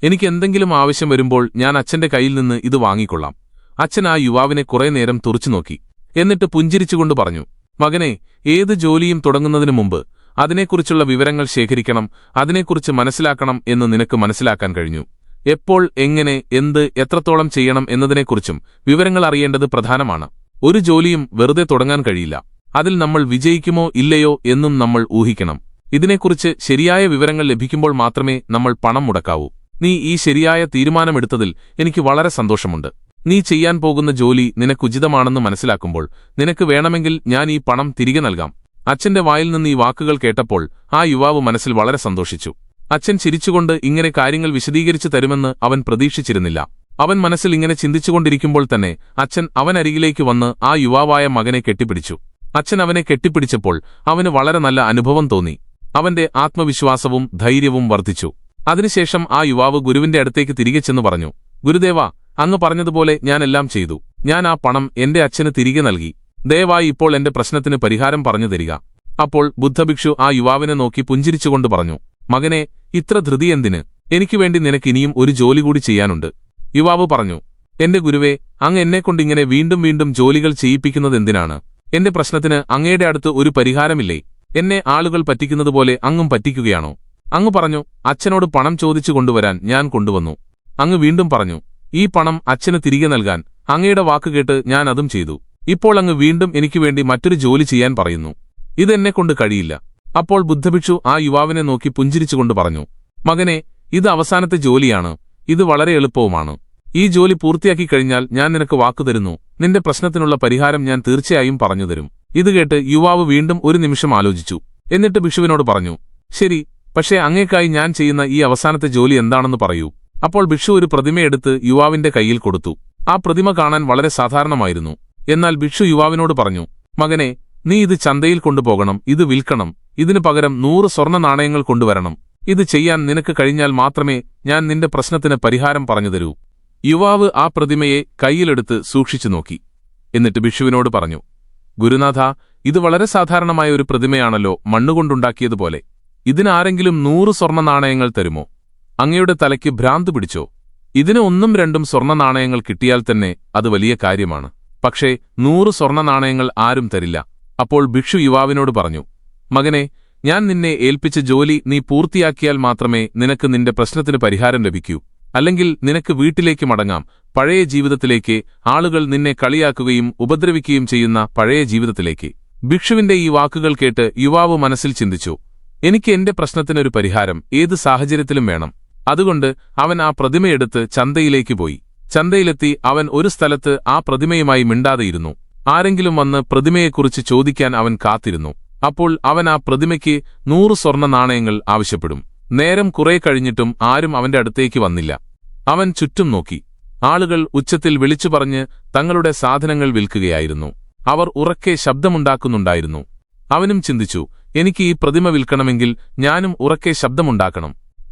എനിക്ക് എന്തെങ്കിലും ആവശ്യം വരുമ്പോൾ ഞാൻ അച്ഛന്റെ കയ്യിൽ നിന്ന് ഇത് വാങ്ങിക്കൊള്ളാം. അച്ഛൻ ആ യുവാവിനെ കുറേ നേരം തുറച്ചുനോക്കി. എന്നിട്ട് പുഞ്ചിരിച്ചുകൊണ്ട് പറഞ്ഞു, മകനെ, ഏത് ജോലിയും തുടങ്ങുന്നതിനു മുമ്പ് അതിനെക്കുറിച്ചുള്ള വിവരങ്ങൾ ശേഖരിക്കണം, അതിനെക്കുറിച്ച് മനസ്സിലാക്കണം എന്ന് നിനക്ക് മനസ്സിലാക്കാൻ കഴിഞ്ഞു. എപ്പോൾ, എങ്ങനെ, എന്ത്, എത്രത്തോളം ചെയ്യണം എന്നതിനെക്കുറിച്ചും വിവരങ്ങൾ അറിയേണ്ടത് പ്രധാനമാണ്. ഒരു ജോലിയും വെറുതെ തുടങ്ങാൻ കഴിയില്ല. അതിൽ നമ്മൾ വിജയിക്കുമോ ഇല്ലയോ എന്നും നമ്മൾ ഊഹിക്കണം. ഇതിനെക്കുറിച്ച് ശരിയായ വിവരങ്ങൾ ലഭിക്കുമ്പോൾ മാത്രമേ നമ്മൾ പണം മുടക്കാവൂ. നീ ഈ ശരിയായ തീരുമാനമെടുത്തതിൽ എനിക്ക് വളരെ സന്തോഷമുണ്ട്. നീ ചെയ്യാൻ പോകുന്ന ജോലി നിനക്കുചിതമാണെന്ന് മനസ്സിലാക്കുമ്പോൾ നിനക്ക് വേണമെങ്കിൽ ഞാൻ ഈ പണം തിരികെ നൽകാം. അച്ഛന്റെ വായിൽ നിന്ന് ഈ വാക്കുകൾ കേട്ടപ്പോൾ ആ യുവാവ് മനസ്സിൽ വളരെ സന്തോഷിച്ചു. അച്ഛൻ ചിരിച്ചുകൊണ്ട് ഇങ്ങനെ കാര്യങ്ങൾ വിശദീകരിച്ചു തരുമെന്ന് അവൻ പ്രതീക്ഷിച്ചിരുന്നില്ല. അവൻ മനസ്സിൽ ഇങ്ങനെ ചിന്തിച്ചുകൊണ്ടിരിക്കുമ്പോൾ തന്നെ അച്ഛൻ അവനരികിലേക്ക് വന്ന് ആ യുവാവായ മകനെ കെട്ടിപ്പിടിച്ചു. അച്ഛൻ അവനെ കെട്ടിപ്പിടിച്ചപ്പോൾ അവന് വളരെ നല്ല അനുഭവം തോന്നി. അവന്റെ ആത്മവിശ്വാസവും ധൈര്യവും വർദ്ധിച്ചു. അതിനുശേഷം ആ യുവാവ് ഗുരുവിന്റെ അടുത്തേക്ക് തിരികെ ചെന്നു പറഞ്ഞു, ഗുരുദേവാ, അങ്ങ് പറഞ്ഞതുപോലെ ഞാനെല്ലാം ചെയ്തു. ഞാൻ ആ പണം എന്റെ അച്ഛന് തിരികെ നൽകി. ദയവായി ഇപ്പോൾ എന്റെ പ്രശ്നത്തിന് പരിഹാരം പറഞ്ഞു തരിക. അപ്പോൾ ബുദ്ധഭിക്ഷു ആ യുവാവിനെ നോക്കി പുഞ്ചിരിച്ചുകൊണ്ട് പറഞ്ഞു, മകനെ, ഇത്ര ധൃതി എന്തിന്? എനിക്കുവേണ്ടി നിനക്ക് ഇനിയും ഒരു ജോലി കൂടി ചെയ്യാനുണ്ട്. യുവാവ് പറഞ്ഞു, എന്റെ ഗുരുവേ, അങ്ങ് എന്നെക്കൊണ്ടിങ്ങനെ വീണ്ടും വീണ്ടും ജോലികൾ ചെയ്യിപ്പിക്കുന്നതെന്തിനാണ്? എന്റെ പ്രശ്നത്തിന് അങ്ങയുടെ അടുത്ത് ഒരു പരിഹാരമില്ലേ? എന്നെ ആളുകൾ പറ്റിക്കുന്നതുപോലെ അങ്ങും പറ്റിക്കുകയാണോ? അങ്ങ് പറഞ്ഞു, അച്ഛനോട് പണം ചോദിച്ചു കൊണ്ടുവരാൻ ഞാൻ കൊണ്ടുവന്നു. അങ്ങ് വീണ്ടും പറഞ്ഞു, ഈ പണം അച്ഛന് തിരികെ നൽകാൻ. അങ്ങയുടെ വാക്കുകേട്ട് ഞാൻ അതും ചെയ്തു. ഇപ്പോൾ അങ്ങ് വീണ്ടും എനിക്കുവേണ്ടി മറ്റൊരു ജോലി ചെയ്യാൻ പറയുന്നു. ഇതെന്നെക്കൊണ്ട് കഴിയില്ല. അപ്പോൾ ബുദ്ധഭിക്ഷു ആ യുവാവിനെ നോക്കി പുഞ്ചിരിച്ചുകൊണ്ട് പറഞ്ഞു, മകനെ, ഇത് അവസാനത്തെ ജോലിയാണ്. ഇത് വളരെ എളുപ്പവുമാണ്. ഈ ജോലി പൂർത്തിയാക്കി കഴിഞ്ഞാൽ ഞാൻ നിനക്ക് വാക്കുതരുന്നു, നിന്റെ പ്രശ്നത്തിനുള്ള പരിഹാരം ഞാൻ തീർച്ചയായും പറഞ്ഞുതരും. ഇത് കേട്ട് യുവാവ് വീണ്ടും ഒരു നിമിഷം ആലോചിച്ചു. എന്നിട്ട് ഭിക്ഷുവിനോട് പറഞ്ഞു, ശരി, പക്ഷേ അങ്ങേക്കായി ഞാൻ ചെയ്യുന്ന ഈ അവസാനത്തെ ജോലി എന്താണെന്ന് പറയൂ. അപ്പോൾ ഭിക്ഷു ഒരു പ്രതിമയെടുത്ത് യുവാവിന്റെ കയ്യിൽ കൊടുത്തു. ആ പ്രതിമ കാണാൻ വളരെ സാധാരണമായിരുന്നു. എന്നാൽ ഭിക്ഷു യുവാവിനോട് പറഞ്ഞു, മകനെ, നീ ഇത് ചന്തയിൽ കൊണ്ടുപോകണം. ഇത് വിൽക്കണം. ഇതിനു പകരം 100 സ്വർണ്ണ നാണയങ്ങൾ കൊണ്ടുവരണം. ഇത് ചെയ്യാൻ നിനക്ക് കഴിഞ്ഞാൽ മാത്രമേ ഞാൻ നിന്റെ പ്രശ്നത്തിന് പരിഹാരം പറഞ്ഞുതരൂ. യുവാവ് ആ പ്രതിമയെ കൈയിലെടുത്ത് സൂക്ഷിച്ചു നോക്കി. എന്നിട്ട് ഭിക്ഷുവിനോട് പറഞ്ഞു, ഗുരുനാഥ, ഇത് വളരെ സാധാരണമായ ഒരു പ്രതിമയാണല്ലോ, മണ്ണുകൊണ്ടുണ്ടാക്കിയതുപോലെ. ഇതിനാരെങ്കിലും 100 സ്വർണ്ണ നാണയങ്ങൾ തരുമോ? അങ്ങയുടെ തലയ്ക്ക് ഭ്രാന്ത് പിടിച്ചോ? ഇതിന് 1-2 സ്വർണ്ണ നാണയങ്ങൾ കിട്ടിയാൽ തന്നെ അത് വലിയ കാര്യമാണ്. പക്ഷേ 100 സ്വർണ്ണ നാണയങ്ങൾ ആരും തരില്ല. അപ്പോൾ ഭിക്ഷു യുവാവിനോട് പറഞ്ഞു, മകനെ, ഞാൻ നിന്നെ ഏൽപ്പിച്ച ജോലി നീ പൂർത്തിയാക്കിയാൽ മാത്രമേ നിനക്ക് നിന്റെ പ്രശ്നത്തിന് പരിഹാരം ലഭിക്കൂ. അല്ലെങ്കിൽ നിനക്ക് വീട്ടിലേക്ക് മടങ്ങാം, പഴയ ജീവിതത്തിലേക്ക്, ആളുകൾ നിന്നെ കളിയാക്കുകയും ഉപദ്രവിക്കുകയും ചെയ്യുന്ന പഴയ ജീവിതത്തിലേക്ക്. ഭിക്ഷുവിന്റെ ഈ വാക്കുകൾ കേട്ട് യുവാവ് മനസ്സിൽ ചിന്തിച്ചു, എനിക്ക് എന്റെ പ്രശ്നത്തിനൊരു പരിഹാരം ഏത് സാഹചര്യത്തിലും വേണം. അതുകൊണ്ട് അവൻ ആ പ്രതിമയെടുത്ത് ചന്തയിലേക്ക് പോയി. ചന്തയിലെത്തി അവൻ ഒരു സ്ഥലത്ത് ആ പ്രതിമയുമായി മിണ്ടാതെയിരുന്നു. ആരെങ്കിലും വന്ന് പ്രതിമയെക്കുറിച്ച് ചോദിക്കാൻ അവൻ കാത്തിരുന്നു. അപ്പോൾ അവൻ ആ പ്രതിമയ്ക്ക് 100 സ്വർണ്ണ നാണയങ്ങൾ ആവശ്യപ്പെടും. നേരം കുറെ കഴിഞ്ഞിട്ടും ആരും അവന്റെ അടുത്തേക്ക് വന്നില്ല. അവൻ ചുറ്റും നോക്കി. ആളുകൾ ഉച്ചത്തിൽ വിളിച്ചു പറഞ്ഞ് തങ്ങളുടെ സാധനങ്ങൾ വിൽക്കുകയായിരുന്നു. അവർ ഉറക്കെ ശബ്ദമുണ്ടാക്കുന്നുണ്ടായിരുന്നു. അവനും ചിന്തിച്ചു, എനിക്ക് ഈ പ്രതിമ വിൽക്കണമെങ്കിൽ ഞാനും ഉറക്കെ ശബ്ദമുണ്ടാക്കണം.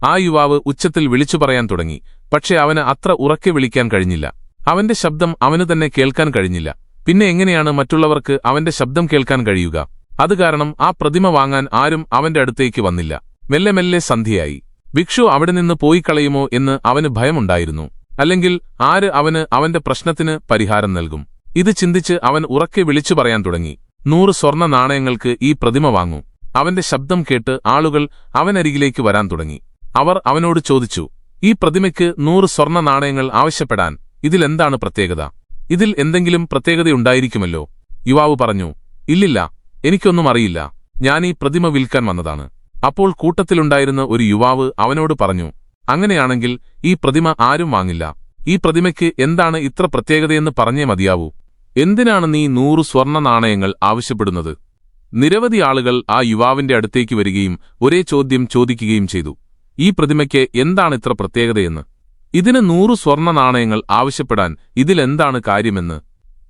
ആ യുവാവ് ഉച്ചത്തിൽ വിളിച്ചു പറയാൻ തുടങ്ങി. പക്ഷെ അവന് അത്ര ഉറക്കെ വിളിക്കാൻ കഴിഞ്ഞില്ല. അവന്റെ ശബ്ദം അവനു തന്നെ കേൾക്കാൻ കഴിഞ്ഞില്ല. പിന്നെ എങ്ങനെയാണ് മറ്റുള്ളവർക്ക് അവന്റെ ശബ്ദം കേൾക്കാൻ കഴിയുക? അത് കാരണം ആ പ്രതിമ വാങ്ങാൻ ആരും അവന്റെ അടുത്തേക്ക് വന്നില്ല. മെല്ലെ മെല്ലെ സന്ധ്യയായി. ഭിക്ഷു അവിടെ നിന്ന് പോയി കളയുമോ എന്ന് അവന് ഭയമുണ്ടായിരുന്നു. അല്ലെങ്കിൽ ആര് അവന്റെ പ്രശ്നത്തിന് പരിഹാരം നൽകും? ഇത് ചിന്തിച്ച് അവൻ ഉറക്കെ വിളിച്ചു പറയാൻ തുടങ്ങി, 100 സ്വർണ്ണ നാണയങ്ങൾക്ക് ഈ പ്രതിമ വാങ്ങൂ. അവന്റെ ശബ്ദം കേട്ട് ആളുകൾ അവനരികിലേക്ക് വരാൻ തുടങ്ങി. അവർ അവനോട് ചോദിച്ചു, ഈ പ്രതിമയ്ക്ക് 100 സ്വർണ്ണ നാണയങ്ങൾ ആവശ്യപ്പെടാൻ ഇതിലെന്താണ് പ്രത്യേകത? ഇതിൽ എന്തെങ്കിലും പ്രത്യേകതയുണ്ടായിരിക്കുമല്ലോ. യുവാവ് പറഞ്ഞു, ഇല്ലില്ല, എനിക്കൊന്നും അറിയില്ല. ഞാൻ ഈ പ്രതിമ വിൽക്കാൻ വന്നതാണ്. അപ്പോൾ കൂട്ടത്തിലുണ്ടായിരുന്ന ഒരു യുവാവ് അവനോട് പറഞ്ഞു, അങ്ങനെയാണെങ്കിൽ ഈ പ്രതിമ ആരും വാങ്ങില്ല. ഈ പ്രതിമയ്ക്ക് എന്താണ് ഇത്ര പ്രത്യേകതയെന്ന് പറഞ്ഞേ മതിയാവൂ. എന്തിനാണ് നീ 100 സ്വർണ്ണ നാണയങ്ങൾ ആവശ്യപ്പെടുന്നത്? നിരവധി ആളുകൾ ആ യുവാവിന്റെ അടുത്തേക്ക് വരികയും ഒരേ ചോദ്യം ചോദിക്കുകയും ചെയ്തു, ഈ പ്രതിമയ്ക്ക് എന്താണ് ഇത്ര പ്രത്യേകതയെന്ന്. ഇതിന് 100 സ്വർണ്ണ നാണയങ്ങൾ ആവശ്യപ്പെടാൻ ഇതിലെന്താണ് കാര്യമെന്ന്.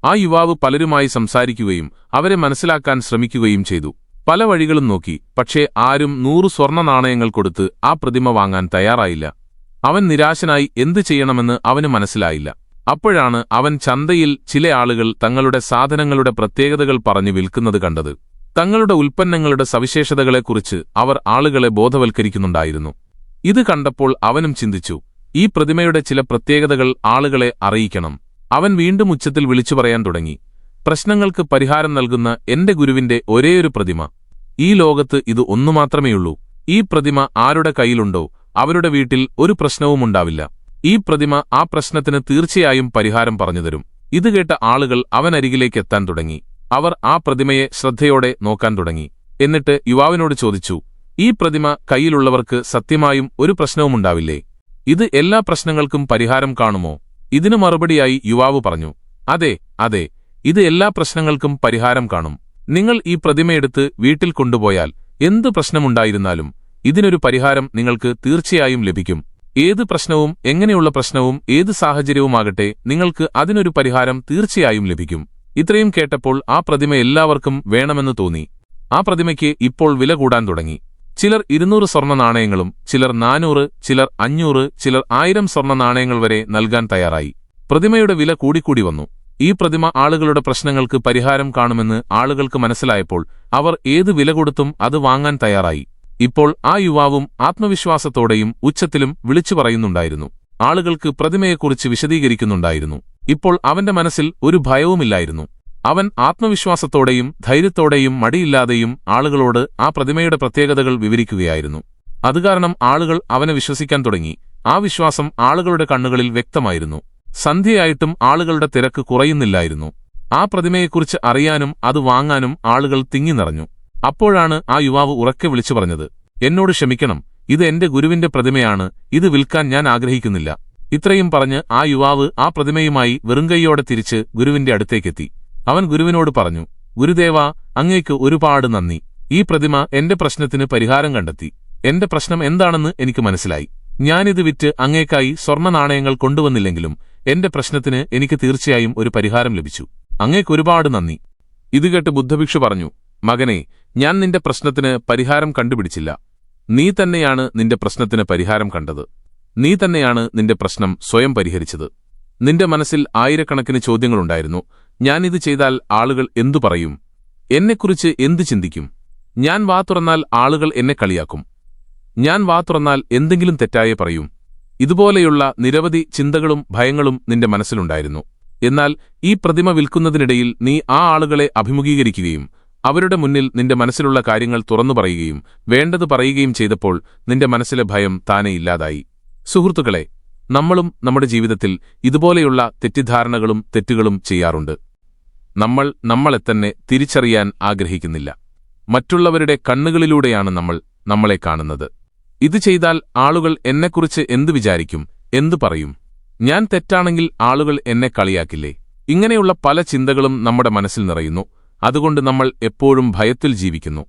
ആ യുവാവ് പലരുമായി സംസാരിക്കുകയും അവരെ മനസ്സിലാക്കാൻ ശ്രമിക്കുകയും ചെയ്തു. പല വഴികളും നോക്കി. പക്ഷേ ആരും 100 സ്വർണ്ണ നാണയങ്ങൾ കൊടുത്ത് ആ പ്രതിമ വാങ്ങാൻ തയ്യാറായില്ല. അവൻ നിരാശനായി എന്തു ചെയ്യണമെന്ന് അവന് മനസ്സിലായില്ല. അപ്പോഴാണ് അവൻ ചന്തയിൽ ചില ആളുകൾ തങ്ങളുടെ സാധനങ്ങളുടെ പ്രത്യേകതകൾ പറഞ്ഞു വിൽക്കുന്നത് കണ്ടത്. തങ്ങളുടെ ഉൽപ്പന്നങ്ങളുടെ സവിശേഷതകളെക്കുറിച്ച് അവർ ആളുകളെ ബോധവൽക്കരിക്കുന്നുണ്ടായിരുന്നു. ഇത് കണ്ടപ്പോൾ അവനും ചിന്തിച്ചു, ഈ പ്രതിമയുടെ ചില പ്രത്യേകതകൾ ആളുകളെ അറിയിക്കണം. അവൻ വീണ്ടും ഉച്ചത്തിൽ വിളിച്ചു പറയാൻ തുടങ്ങി, പ്രശ്നങ്ങൾക്ക് പരിഹാരം നൽകുന്ന എന്റെ ഗുരുവിന്റെ ഒരേയൊരു പ്രതിമ. ഈ ലോകത്ത് ഇത് ഒന്നുമാത്രമേയുള്ളൂ. ഈ പ്രതിമ ആരുടെ കയ്യിലുണ്ടോ അവരുടെ വീട്ടിൽ ഒരു പ്രശ്നവുമുണ്ടാവില്ല. ഈ പ്രതിമ ആ പ്രശ്നത്തിന് തീർച്ചയായും പരിഹാരം പറഞ്ഞുതരും. ഇത് കേട്ട ആളുകൾ അവനരികിലേക്ക് എത്താൻ തുടങ്ങി. അവർ ആ പ്രതിമയെ ശ്രദ്ധയോടെ നോക്കാൻ തുടങ്ങി. എന്നിട്ട് യുവാവിനോട് ചോദിച്ചു, ഈ പ്രതിമ കയ്യിലുള്ളവർക്ക് സത്യമായും ഒരു പ്രശ്നവുമുണ്ടാവില്ലേ? ഇത് എല്ലാ പ്രശ്നങ്ങൾക്കും പരിഹാരം കാണുമോ? ഇതിനു മറുപടിയായി യുവാവ് പറഞ്ഞു, അതെ അതെ, ഇത് എല്ലാ പ്രശ്നങ്ങൾക്കും പരിഹാരം കാണും. നിങ്ങൾ ഈ പ്രതിമയെടുത്ത് വീട്ടിൽ കൊണ്ടുപോയാൽ എന്തു പ്രശ്നമുണ്ടായിരുന്നാലും ഇതിനൊരു പരിഹാരം നിങ്ങൾക്ക് തീർച്ചയായും ലഭിക്കും. ഏത് പ്രശ്നവും, എങ്ങനെയുള്ള പ്രശ്നവും, ഏത് സാഹചര്യവുമാകട്ടെ, നിങ്ങൾക്ക് അതിനൊരു പരിഹാരം തീർച്ചയായും ലഭിക്കും. ഇത്രയും കേട്ടപ്പോൾ ആ പ്രതിമ എല്ലാവർക്കും വേണമെന്ന് തോന്നി. ആ പ്രതിമയ്ക്ക് ഇപ്പോൾ വില കൂടാൻ തുടങ്ങി. ചിലർ 200 സ്വർണ്ണ നാണയങ്ങളും ചിലർ 400, ചിലർ 500, ചിലർ 1000 സ്വർണ്ണ നാണയങ്ങൾ വരെ നൽകാൻ തയ്യാറായി. പ്രതിമയുടെ വില കൂടിക്കൂടി വന്നു. ഈ പ്രതിമ ആളുകളുടെ പ്രശ്നങ്ങൾക്ക് പരിഹാരം കാണുമെന്ന് ആളുകൾക്ക് മനസ്സിലായപ്പോൾ അവർ ഏത് വില കൊടുത്തും അത് വാങ്ങാൻ തയ്യാറായി. ഇപ്പോൾ ആ യുവാവും ആത്മവിശ്വാസത്തോടെയും ഉച്ചത്തിലും വിളിച്ചു പറയുന്നുണ്ടായിരുന്നു. ആളുകൾക്ക് പ്രതിമയെക്കുറിച്ച് വിശദീകരിക്കുന്നുണ്ടായിരുന്നു. ഇപ്പോൾ അവന്റെ മനസ്സിൽ ഒരു ഭയവുമില്ലായിരുന്നു. അവൻ ആത്മവിശ്വാസത്തോടെയും ധൈര്യത്തോടെയും മടിയില്ലാതെയും ആളുകളോട് ആ പ്രതിമയുടെ പ്രത്യേകതകൾ വിവരിക്കുകയായിരുന്നു. അതുകാരണം ആളുകൾ അവനെ വിശ്വസിക്കാൻ തുടങ്ങി. ആ വിശ്വാസം ആളുകളുടെ കണ്ണുകളിൽ വ്യക്തമായിരുന്നു. സന്ധ്യയായിട്ടും ആളുകളുടെ തിരക്ക് കുറയുന്നില്ലായിരുന്നു. ആ പ്രതിമയെക്കുറിച്ച് അറിയാനും അത് വാങ്ങാനും ആളുകൾ തിങ്ങി നിറഞ്ഞു. അപ്പോഴാണ് ആ യുവാവ് ഉറക്കെ വിളിച്ചു പറഞ്ഞത്, എന്നോട് ക്ഷമിക്കണം, ഇത് എന്റെ ഗുരുവിന്റെ പ്രതിമയാണ്, ഇത് വിൽക്കാൻ ഞാൻ ആഗ്രഹിക്കുന്നില്ല. ഇത്രയും പറഞ്ഞ് ആ യുവാവ് ആ പ്രതിമയുമായി വെറുങ്കൈയോടെ തിരിച്ച് ഗുരുവിന്റെ അടുത്തേക്കെത്തി. അവൻ ഗുരുവിനോട് പറഞ്ഞു, ഗുരുദേവാ, അങ്ങേക്ക് ഒരുപാട് നന്ദി. ഈ പ്രതിമ എന്റെ പ്രശ്നത്തിന് പരിഹാരം കണ്ടെത്തി. എന്റെ പ്രശ്നം എന്താണെന്ന് എനിക്ക് മനസ്സിലായി. ഞാനിത് വിറ്റ് അങ്ങേക്കായി സ്വർണ്ണ നാണയങ്ങൾ കൊണ്ടുവന്നില്ലെങ്കിലും എന്റെ പ്രശ്നത്തിന് എനിക്ക് തീർച്ചയായും ഒരു പരിഹാരം ലഭിച്ചു. അങ്ങേക്കൊരുപാട് നന്ദി. ഇതുകേട്ട് ബുദ്ധഭിക്ഷു പറഞ്ഞു, മകനെ, ഞാൻ നിന്റെ പ്രശ്നത്തിന് പരിഹാരം കണ്ടുപിടിച്ചില്ല. നീ തന്നെയാണ് നിന്റെ പ്രശ്നത്തിന് പരിഹാരം കണ്ടത്. നീ തന്നെയാണ് നിന്റെ പ്രശ്നം സ്വയം പരിഹരിച്ചത്. നിന്റെ മനസ്സിൽ ആയിരക്കണക്കിന് ചോദ്യങ്ങളുണ്ടായിരുന്നു. ഞാനിത് ചെയ്താൽ ആളുകൾ എന്തു പറയും? എന്നെക്കുറിച്ച് എന്തു ചിന്തിക്കും? ഞാൻ വാ തുറന്നാൽ ആളുകൾ എന്നെ കളിയാക്കും. ഞാൻ വാ തുറന്നാൽ എന്തെങ്കിലും തെറ്റായേ പറയും. ഇതുപോലെയുള്ള നിരവധി ചിന്തകളും ഭയങ്ങളും നിന്റെ മനസ്സിലുണ്ടായിരുന്നു. എന്നാൽ ഈ പ്രതിമ വിൽക്കുന്നതിനിടയിൽ നീ ആ ആളുകളെ അഭിമുഖീകരിക്കുകയും അവരുടെ മുന്നിൽ നിന്റെ മനസ്സിലുള്ള കാര്യങ്ങൾ തുറന്നു പറയുകയും വേണ്ടത് പറയുകയും ചെയ്തപ്പോൾ നിന്റെ മനസ്സിലെ ഭയം താനെ ഇല്ലാതായി. സുഹൃത്തുക്കളെ, നമ്മളും നമ്മുടെ ജീവിതത്തിൽ ഇതുപോലെയുള്ള തെറ്റിദ്ധാരണകളും തെറ്റുകളും ചെയ്യാറുണ്ട്. നമ്മൾ നമ്മളെത്തന്നെ തിരിച്ചറിയാൻ ആഗ്രഹിക്കുന്നില്ല. മറ്റുള്ളവരുടെ കണ്ണുകളിലൂടെയാണ് നമ്മൾ നമ്മളെ കാണുന്നത്. ഇത് ചെയ്താൽ ആളുകൾ എന്നെക്കുറിച്ച് എന്തു വിചാരിക്കും, എന്തു പറയും? ഞാൻ തെറ്റാണെങ്കിൽ ആളുകൾ എന്നെ കളിയാക്കില്ലേ? ഇങ്ങനെയുള്ള പല ചിന്തകളും നമ്മുടെ മനസ്സിൽ നിറയുന്നു. അതുകൊണ്ട് നമ്മൾ എപ്പോഴും ഭയത്തിൽ ജീവിക്കുന്നു.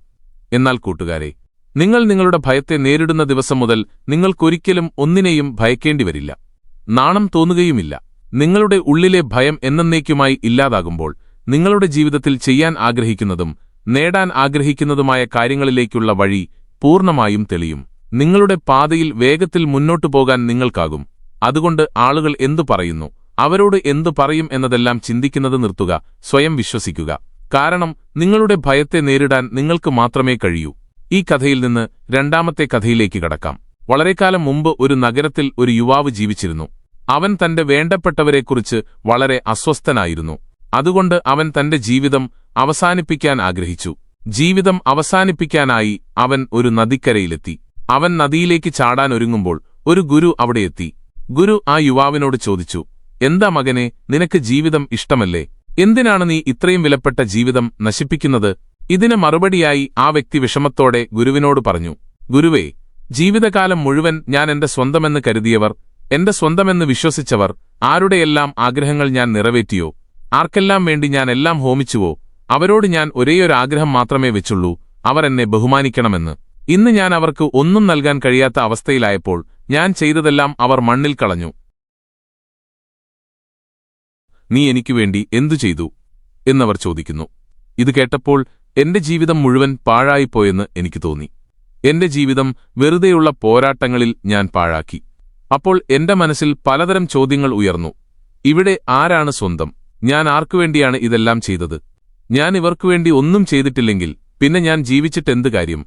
എന്നാൽ കൂട്ടുകാരെ, നിങ്ങൾ നിങ്ങളുടെ ഭയത്തെ നേരിടുന്ന ദിവസം മുതൽ നിങ്ങൾക്കൊരിക്കലും ഒന്നിനെയും ഭയക്കേണ്ടിവരില്ല. നാണം തോന്നുകയുമില്ല. നിങ്ങളുടെ ഉള്ളിലെ ഭയം എന്നേക്കുമായി ഇല്ലാതാകുമ്പോൾ നിങ്ങളുടെ ജീവിതത്തിൽ ചെയ്യാൻ ആഗ്രഹിക്കുന്നതും നേടാൻ ആഗ്രഹിക്കുന്നതുമായ കാര്യങ്ങളിലേക്കുള്ള വഴി പൂർണ്ണമായും തെളിയും. നിങ്ങളുടെ പാതയിൽ വേഗത്തിൽ മുന്നോട്ടു പോകാൻ നിങ്ങൾക്കാകും. അതുകൊണ്ട് ആളുകൾ എന്തു പറയുന്നു, അവരോട് എന്തു പറയും എന്നതെല്ലാം ചിന്തിക്കുന്നത് നിർത്തുക. സ്വയം വിശ്വസിക്കുക. കാരണം നിങ്ങളുടെ ഭയത്തെ നേരിടാൻ നിങ്ങൾക്ക് മാത്രമേ കഴിയൂ. ഈ കഥയിൽ നിന്ന് രണ്ടാമത്തെ കഥയിലേക്ക് കടക്കാം. വളരെക്കാലം മുമ്പ് ഒരു നഗരത്തിൽ ഒരു യുവാവ് ജീവിച്ചിരുന്നു. അവൻ തന്റെ വേണ്ടപ്പെട്ടവരെക്കുറിച്ച് വളരെ അസ്വസ്ഥനായിരുന്നു. അതുകൊണ്ട് അവൻ തന്റെ ജീവിതം അവസാനിപ്പിക്കാൻ ആഗ്രഹിച്ചു. ജീവിതം അവസാനിപ്പിക്കാനായി അവൻ ഒരു നദിക്കരയിലെത്തി. അവൻ നദിയിലേക്ക് ചാടാൻ ഒരുങ്ങുമ്പോൾ ഒരു ഗുരു അവിടെയെത്തി. ഗുരു ആ യുവാവിനോട് ചോദിച്ചു, എന്താ മകനെ, നിനക്ക് ജീവിതം ഇഷ്ടമല്ലേ? എന്തിനാണ് നീ ഇത്രയും വിലപ്പെട്ട ജീവിതം നശിപ്പിക്കുന്നത്? ഇതിന് മറുപടിയായി ആ വ്യക്തി വിഷമത്തോടെ ഗുരുവിനോട് പറഞ്ഞു, ഗുരുവേ, ജീവിതകാലം മുഴുവൻ ഞാൻ എന്റെ സ്വന്തമെന്ന് കരുതിയവർ, എന്റെ സ്വന്തമെന്ന് വിശ്വസിച്ചവർ, ആരുടെയെല്ലാം ആഗ്രഹങ്ങൾ ഞാൻ നിറവേറ്റിയോ, ആർക്കെല്ലാം വേണ്ടി ഞാൻ എല്ലാം ഹോമിച്ചുവോ, അവരോട് ഞാൻ ഒരേയൊരാഗ്രഹം മാത്രമേ വെച്ചുള്ളൂ, അവർ എന്നെ ബഹുമാനിക്കണമെന്ന്. ഇന്ന് ഞാൻ അവർക്ക് ഒന്നും നൽകാൻ കഴിയാത്ത അവസ്ഥയിലായപ്പോൾ ഞാൻ ചെയ്തതെല്ലാം അവർ മണ്ണിൽ കളഞ്ഞു. നീ എനിക്കുവേണ്ടി എന്തു ചെയ്തു എന്നവർ ചോദിക്കുന്നു. ഇത് കേട്ടപ്പോൾ എന്റെ ജീവിതം മുഴുവൻ പാഴായിപ്പോയെന്ന് എനിക്ക് തോന്നി. എന്റെ ജീവിതം വെറുതെയുള്ള പോരാട്ടങ്ങളിൽ ഞാൻ പാഴാക്കി. അപ്പോൾ എന്റെ മനസ്സിൽ പലതരം ചോദ്യങ്ങൾ ഉയർന്നു. ഇവിടെ ആരാണ് സ്വന്തം? ഞാൻ ആർക്കുവേണ്ടിയാണ് ഇതെല്ലാം ചെയ്തത്? ഞാൻ ഇവർക്കുവേണ്ടി ഒന്നും ചെയ്തിട്ടില്ലെങ്കിൽ പിന്നെ ഞാൻ ജീവിച്ചിട്ടെന്ത് കാര്യം?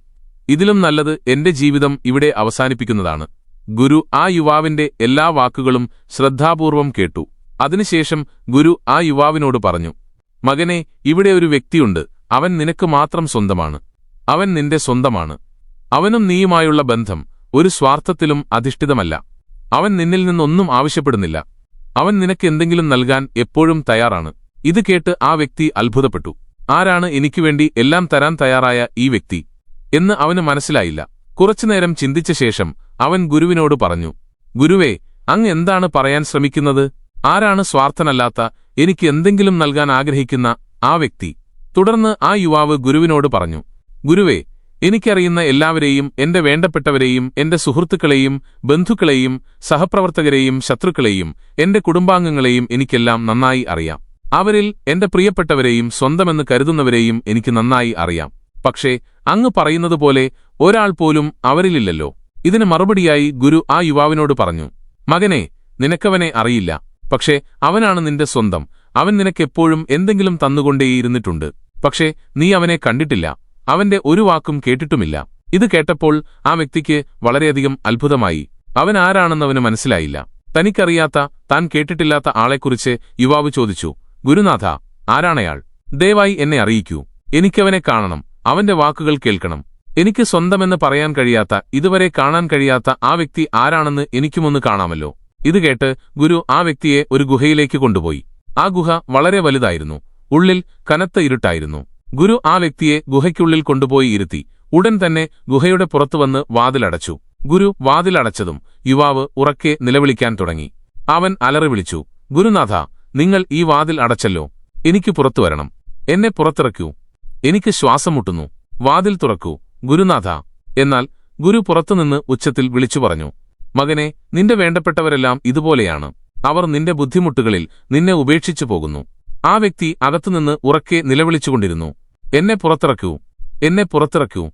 ഇതിലും നല്ലത് എന്റെ ജീവിതം ഇവിടെ അവസാനിപ്പിക്കുന്നതാണ്. ഗുരു ആ യുവാവിന്റെ എല്ലാ വാക്കുകളും ശ്രദ്ധാപൂർവം കേട്ടു. അതിനുശേഷം ഗുരു ആ യുവാവിനോട് പറഞ്ഞു, മകനെ, ഇവിടെ ഒരു വ്യക്തിയുണ്ട്. അവൻ നിനക്ക് മാത്രം സ്വന്തമാണ്. അവൻ നിന്റെ സ്വന്തമാണ്. അവനും നീയുമായുള്ള ബന്ധം ഒരു സ്വാർത്ഥത്തിലും അധിഷ്ഠിതമല്ല. അവൻ നിന്നിൽ നിന്നൊന്നും ആവശ്യപ്പെടുന്നില്ല. അവൻ നിനക്ക് എന്തെങ്കിലും നൽകാൻ എപ്പോഴും തയ്യാറാണ്. ഇത് കേട്ട് ആ വ്യക്തി അത്ഭുതപ്പെട്ടു. ആരാണ് എനിക്കുവേണ്ടി എല്ലാം തരാൻ തയ്യാറായ ഈ വ്യക്തി എന്ന് അവന് മനസ്സിലായില്ല. കുറച്ചുനേരം ചിന്തിച്ച ശേഷം അവൻ ഗുരുവിനോട് പറഞ്ഞു, ഗുരുവേ, അങ്ങ് എന്താണ് പറയാൻ ശ്രമിക്കുന്നത്? ആരാണ് സ്വാർത്ഥനല്ലാത്ത, എനിക്ക് എന്തെങ്കിലും നൽകാൻ ആഗ്രഹിക്കുന്ന ആ വ്യക്തി? തുടർന്ന് ആ യുവാവ് ഗുരുവിനോട് പറഞ്ഞു, ഗുരുവേ, എനിക്കറിയുന്ന എല്ലാവരെയും, എന്റെ വേണ്ടപ്പെട്ടവരെയും, എന്റെ സുഹൃത്തുക്കളെയും, ബന്ധുക്കളെയും, സഹപ്രവർത്തകരെയും, ശത്രുക്കളെയും, എന്റെ കുടുംബാംഗങ്ങളെയും എനിക്കെല്ലാം നന്നായി അറിയാം. അവരിൽ എന്റെ പ്രിയപ്പെട്ടവരെയും സ്വന്തമെന്ന് കരുതുന്നവരെയും എനിക്ക് നന്നായി അറിയാം. പക്ഷേ അങ്ങ് പറയുന്നതുപോലെ ഒരാൾ പോലും അവരിലില്ലല്ലോ. ഇതിന് മറുപടിയായി ഗുരു ആ യുവാവിനോട് പറഞ്ഞു, മകനെ, നിനക്കവനെ അറിയില്ല. പക്ഷേ അവനാണ് നിന്റെ സ്വന്തം. അവൻ നിനക്കെപ്പോഴും എന്തെങ്കിലും തന്നുകൊണ്ടേയിരുന്നിട്ടുണ്ട്. പക്ഷേ നീ അവനെ കണ്ടിട്ടില്ല, അവന്റെ ഒരു വാക്കും കേട്ടിട്ടുമില്ല. ഇത് കേട്ടപ്പോൾ ആ വ്യക്തിക്ക് വളരെയധികം അത്ഭുതമായി. അവൻ ആരാണെന്നവന് മനസ്സിലായില്ല. തനിക്കറിയാത്ത, താൻ കേട്ടിട്ടില്ലാത്ത ആളെക്കുറിച്ച് യുവാവ് ചോദിച്ചു, ഗുരുനാഥ, ആരാണയാൾ? ദയവായി എന്നെ അറിയിക്കൂ. എനിക്കവനെ കാണണം, അവന്റെ വാക്കുകൾ കേൾക്കണം. എനിക്ക് സ്വന്തമെന്ന് പറയാൻ കഴിയാത്ത, ഇതുവരെ കാണാൻ കഴിയാത്ത ആ വ്യക്തി ആരാണെന്ന് എനിക്കുമൊന്ന് കാണാമല്ലോ. ഇത് കേട്ട് ഗുരു ആ വ്യക്തിയെ ഒരു ഗുഹയിലേക്ക് കൊണ്ടുപോയി. ആ ഗുഹ വളരെ വലുതായിരുന്നു. ഉള്ളിൽ കനത്ത ഇരുട്ടായിരുന്നു. ഗുരു ആ വ്യക്തിയെ ഗുഹയ്ക്കുള്ളിൽ കൊണ്ടുപോയി ഇരുത്തി. ഉടൻ തന്നെ ഗുഹയുടെ പുറത്തുവന്ന് വാതിലടച്ചു. ഗുരു വാതിലടച്ചതും യുവാവ് ഉറക്കെ നിലവിളിക്കാൻ തുടങ്ങി. അവൻ അലറി വിളിച്ചു, ഗുരുനാഥ, നിങ്ങൾ ഈ വാതിൽ അടച്ചല്ലോ. എനിക്ക് പുറത്തുവരണം. എന്നെ പുറത്തിറക്കൂ. എനിക്ക് ശ്വാസം മുട്ടുന്നു. വാതിൽ തുറക്കൂ ഗുരുനാഥ. എന്നാൽ ഗുരു പുറത്തുനിന്ന് ഉച്ചത്തിൽ വിളിച്ചു പറഞ്ഞു, മകനെ, നിന്റെ വേണ്ടപ്പെട്ടവരെല്ലാം ഇതുപോലെയാണ്. അവർ നിന്റെ ബുദ്ധിമുട്ടുകളിൽ നിന്നെ ഉപേക്ഷിച്ചു പോകുന്നു. ആ വ്യക്തി അകത്തുനിന്ന് ഉറക്കെ നിലവിളിച്ചുകൊണ്ടിരുന്നു, എന്നെ പുറത്തിറക്കൂ, എന്നെ പുറത്തിറക്കൂ,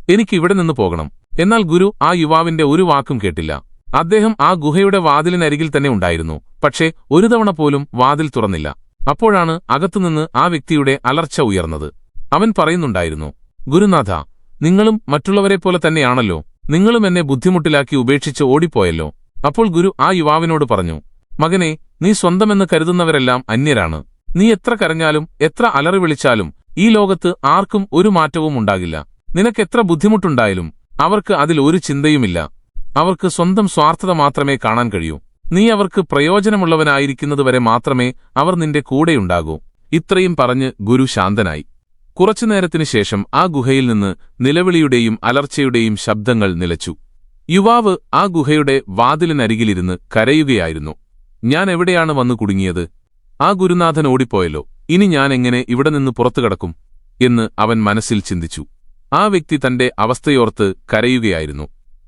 എനിക്ക് ഇവിടെ നിന്ന് പോകണം. എന്നാൽ ഗുരു ആ യുവാവിന്റെ ഒരു വാക്കും കേട്ടില്ല. അദ്ദേഹം ആ ഗുഹയുടെ വാതിലിനരികിൽ തന്നെ ഉണ്ടായിരുന്നു. പക്ഷേ ഒരു തവണ പോലും വാതിൽ തുറന്നില്ല. അപ്പോഴാണ് അകത്തുനിന്ന് ആ വ്യക്തിയുടെ അലർച്ച ഉയർന്നത്. അവൻ പറയുന്നുണ്ടായിരുന്നു, ഗുരുനാഥ, നിങ്ങളും മറ്റുള്ളവരെപ്പോലെ തന്നെയാണല്ലോ. നിങ്ങളും എന്നെ ബുദ്ധിമുട്ടിലാക്കി ഉപേക്ഷിച്ച് ഓടിപ്പോയല്ലോ. അപ്പോൾ ഗുരു ആ യുവാവിനോട് പറഞ്ഞു, മകനെ, നീ സ്വന്തമെന്ന് കരുതുന്നവരെല്ലാം അന്യരാണ്. നീ എത്ര കരഞ്ഞാലും എത്ര അലറി വിളിച്ചാലും ഈ ലോകത്ത് ആർക്കും ഒരു മാറ്റവും ഉണ്ടാകില്ല. നിനക്കെത്ര ബുദ്ധിമുട്ടുണ്ടായാലും അവർക്ക് അതിൽ ഒരു ചിന്തയുമില്ല. അവർക്ക് സ്വന്തം സ്വാർത്ഥത മാത്രമേ കാണാൻ കഴിയൂ. നീ അവർക്ക് പ്രയോജനമുള്ളവനായിരിക്കുന്നതുവരെ മാത്രമേ അവർ നിന്റെ കൂടെയുണ്ടാകൂ. ഇത്രയും പറഞ്ഞ് ഗുരു ശാന്തനായി. കുറച്ചുനേരത്തിനു ശേഷം ആ ഗുഹയിൽ നിന്ന് നിലവിളിയുടെയും അലർച്ചയുടെയും ശബ്ദങ്ങൾ നിലച്ചു. യുവാവ് ആ ഗുഹയുടെ വാതിലിനരികിലിരുന്ന് കരയുകയായിരുന്നു. ഞാൻ എവിടെയാണ് വന്നു കുടുങ്ങിയത്? ആ ഗുരുനാഥൻ ഓടിപ്പോയല്ലോ. ഇനി ഞാൻ എങ്ങനെ ഇവിടെ നിന്ന് പുറത്തുകടക്കും എന്ന് അവൻ മനസ്സിൽ ചിന്തിച്ചു. ആ വ്യക്തി തന്റെ അവസ്ഥയോർത്ത് കരയുകയായിരുന്നു.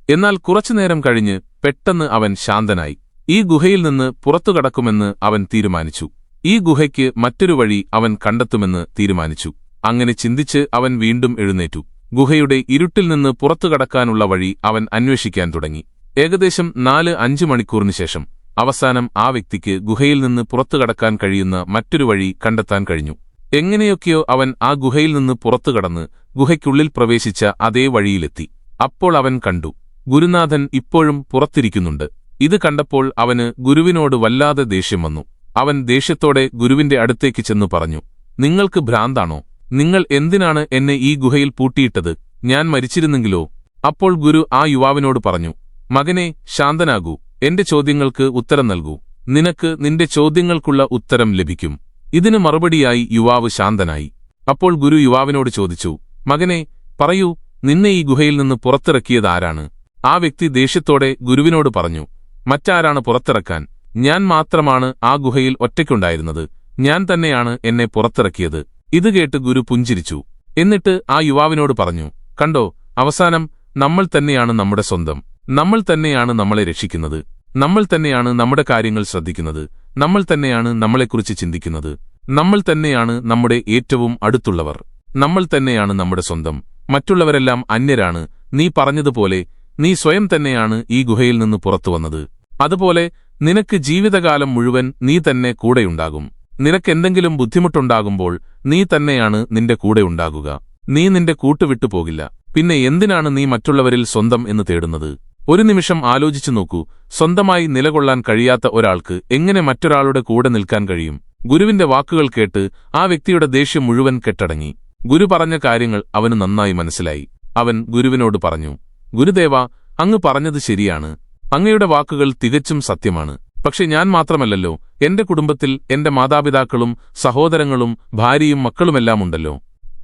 എന്നാൽ കുറച്ചുനേരം കഴിഞ്ഞ് പെട്ടെന്ന് അവൻ ശാന്തനായി. ഈ ഗുഹയിൽ നിന്ന് പുറത്തുകടക്കുമെന്ന് അവൻ തീരുമാനിച്ചു. ഈ ഗുഹയ്ക്ക് മറ്റൊരു വഴി അവൻ കണ്ടെത്തുമെന്ന് തീരുമാനിച്ചു. അങ്ങനെ ചിന്തിച്ച് അവൻ വീണ്ടും എഴുന്നേറ്റു. ഗുഹയുടെ ഇരുട്ടിൽ നിന്ന് പുറത്തുകടക്കാനുള്ള വഴി അവൻ അന്വേഷിക്കാൻ തുടങ്ങി. ഏകദേശം 4-5 മണിക്കൂറിനു ശേഷം അവസാനം ആ വ്യക്തിക്ക് ഗുഹയിൽ നിന്ന് പുറത്തുകടക്കാൻ കഴിയുന്ന മറ്റൊരു വഴി കണ്ടെത്താൻ കഴിഞ്ഞു. എങ്ങനെയൊക്കെയോ അവൻ ആ ഗുഹയിൽ നിന്ന് പുറത്തുകടന്ന് ഗുഹയ്ക്കുള്ളിൽ പ്രവേശിച്ച അതേ വഴിയിലെത്തി. അപ്പോൾ അവൻ കണ്ടു, ഗുരുനാഥൻ ഇപ്പോഴും പുറത്തിരിക്കുന്നുണ്ട്. ഇത് കണ്ടപ്പോൾ അവന് ഗുരുവിനോട് വല്ലാതെ ദേഷ്യം വന്നു. അവൻ ദേഷ്യത്തോടെ ഗുരുവിന്റെ അടുത്തേക്ക് ചെന്നു പറഞ്ഞു, നിങ്ങൾക്ക് ഭ്രാന്താണോ? നിങ്ങൾ എന്തിനാണ് എന്നെ ഈ ഗുഹയിൽ പൂട്ടിയിട്ടത്? ഞാൻ മരിച്ചിരുന്നെങ്കിലോ? അപ്പോൾ ഗുരു ആ യുവാവിനോട് പറഞ്ഞു, മകനെ, ശാന്തനാകൂ. എന്റെ ചോദ്യങ്ങൾക്ക് ഉത്തരം നൽകൂ. നിനക്ക് നിന്റെ ചോദ്യങ്ങൾക്കുള്ള ഉത്തരം ലഭിക്കും. ഇതിന് മറുപടിയായി യുവാവ് ശാന്തനായി. അപ്പോൾ ഗുരു യുവാവിനോട് ചോദിച്ചു, മകനെ, പറയൂ, നിന്നെ ഈ ഗുഹയിൽ നിന്ന് പുറത്തിറക്കിയത് ആരാണ്? ആ വ്യക്തി ദേഷ്യത്തോടെ ഗുരുവിനോട് പറഞ്ഞു, മറ്റാരാണ് പുറത്തിറക്കാൻ? ഞാൻ മാത്രമാണ് ആ ഗുഹയിൽ ഒറ്റയ്ക്കുണ്ടായിരുന്നത്. ഞാൻ തന്നെയാണ് എന്നെ പുറത്തിറക്കിയത്. ഇത് കേട്ട് ഗുരു പുഞ്ചിരിച്ചു. എന്നിട്ട് ആ യുവാവിനോട് പറഞ്ഞു, കണ്ടോ, അവസാനം നമ്മൾ തന്നെയാണ് നമ്മുടെ സ്വന്തം. നമ്മൾ തന്നെയാണ് നമ്മളെ രക്ഷിക്കുന്നത്. നമ്മൾ തന്നെയാണ് നമ്മുടെ കാര്യങ്ങൾ ശ്രദ്ധിക്കുന്നത്. നമ്മൾ തന്നെയാണ് നമ്മളെക്കുറിച്ച് ചിന്തിക്കുന്നത്. നമ്മൾ തന്നെയാണ് നമ്മുടെ ഏറ്റവും അടുത്തുള്ളവർ. നമ്മൾ തന്നെയാണ് നമ്മുടെ സ്വന്തം. മറ്റുള്ളവരെല്ലാം അന്യരാണ്. നീ പറഞ്ഞതുപോലെ നീ സ്വയം തന്നെയാണ് ഈ ഗുഹയിൽ നിന്ന് പുറത്തുവന്നത്. അതുപോലെ നിനക്ക് ജീവിതകാലം മുഴുവൻ നീ തന്നെ കൂടെയുണ്ടാകും. നിനക്കെന്തെങ്കിലും ബുദ്ധിമുട്ടുണ്ടാകുമ്പോൾ നീ തന്നെയാണ് നിന്റെ കൂടെയുണ്ടാകുക. നീ നിന്റെ കൂട്ടുവിട്ടു പോകില്ല. പിന്നെ എന്തിനാണ് നീ മറ്റുള്ളവരിൽ സ്വന്തം എന്ന് തേടുന്നത്? ഒരു നിമിഷം ആലോചിച്ചു നോക്കൂ. സ്വന്തമായി നിലകൊള്ളാൻ കഴിയാത്ത ഒരാൾക്ക് എങ്ങനെ മറ്റൊരാളുടെ കൂടെ നിൽക്കാൻ കഴിയും? ഗുരുവിന്റെ വാക്കുകൾ കേട്ട് ആ വ്യക്തിയുടെ ദേഷ്യം മുഴുവൻ കെട്ടടങ്ങി. ഗുരു പറഞ്ഞ കാര്യങ്ങൾ അവന് നന്നായി മനസ്സിലായി. അവൻ ഗുരുവിനോട് പറഞ്ഞു, ഗുരുദേവ, അങ്ങ് പറഞ്ഞത് ശരിയാണ്. അങ്ങയുടെ വാക്കുകൾ തികച്ചും സത്യമാണ്. പക്ഷെ ഞാൻ മാത്രമല്ലല്ലോ, എന്റെ കുടുംബത്തിൽ എന്റെ മാതാപിതാക്കളും സഹോദരങ്ങളും ഭാര്യയും മക്കളുമെല്ലാം ഉണ്ടല്ലോ.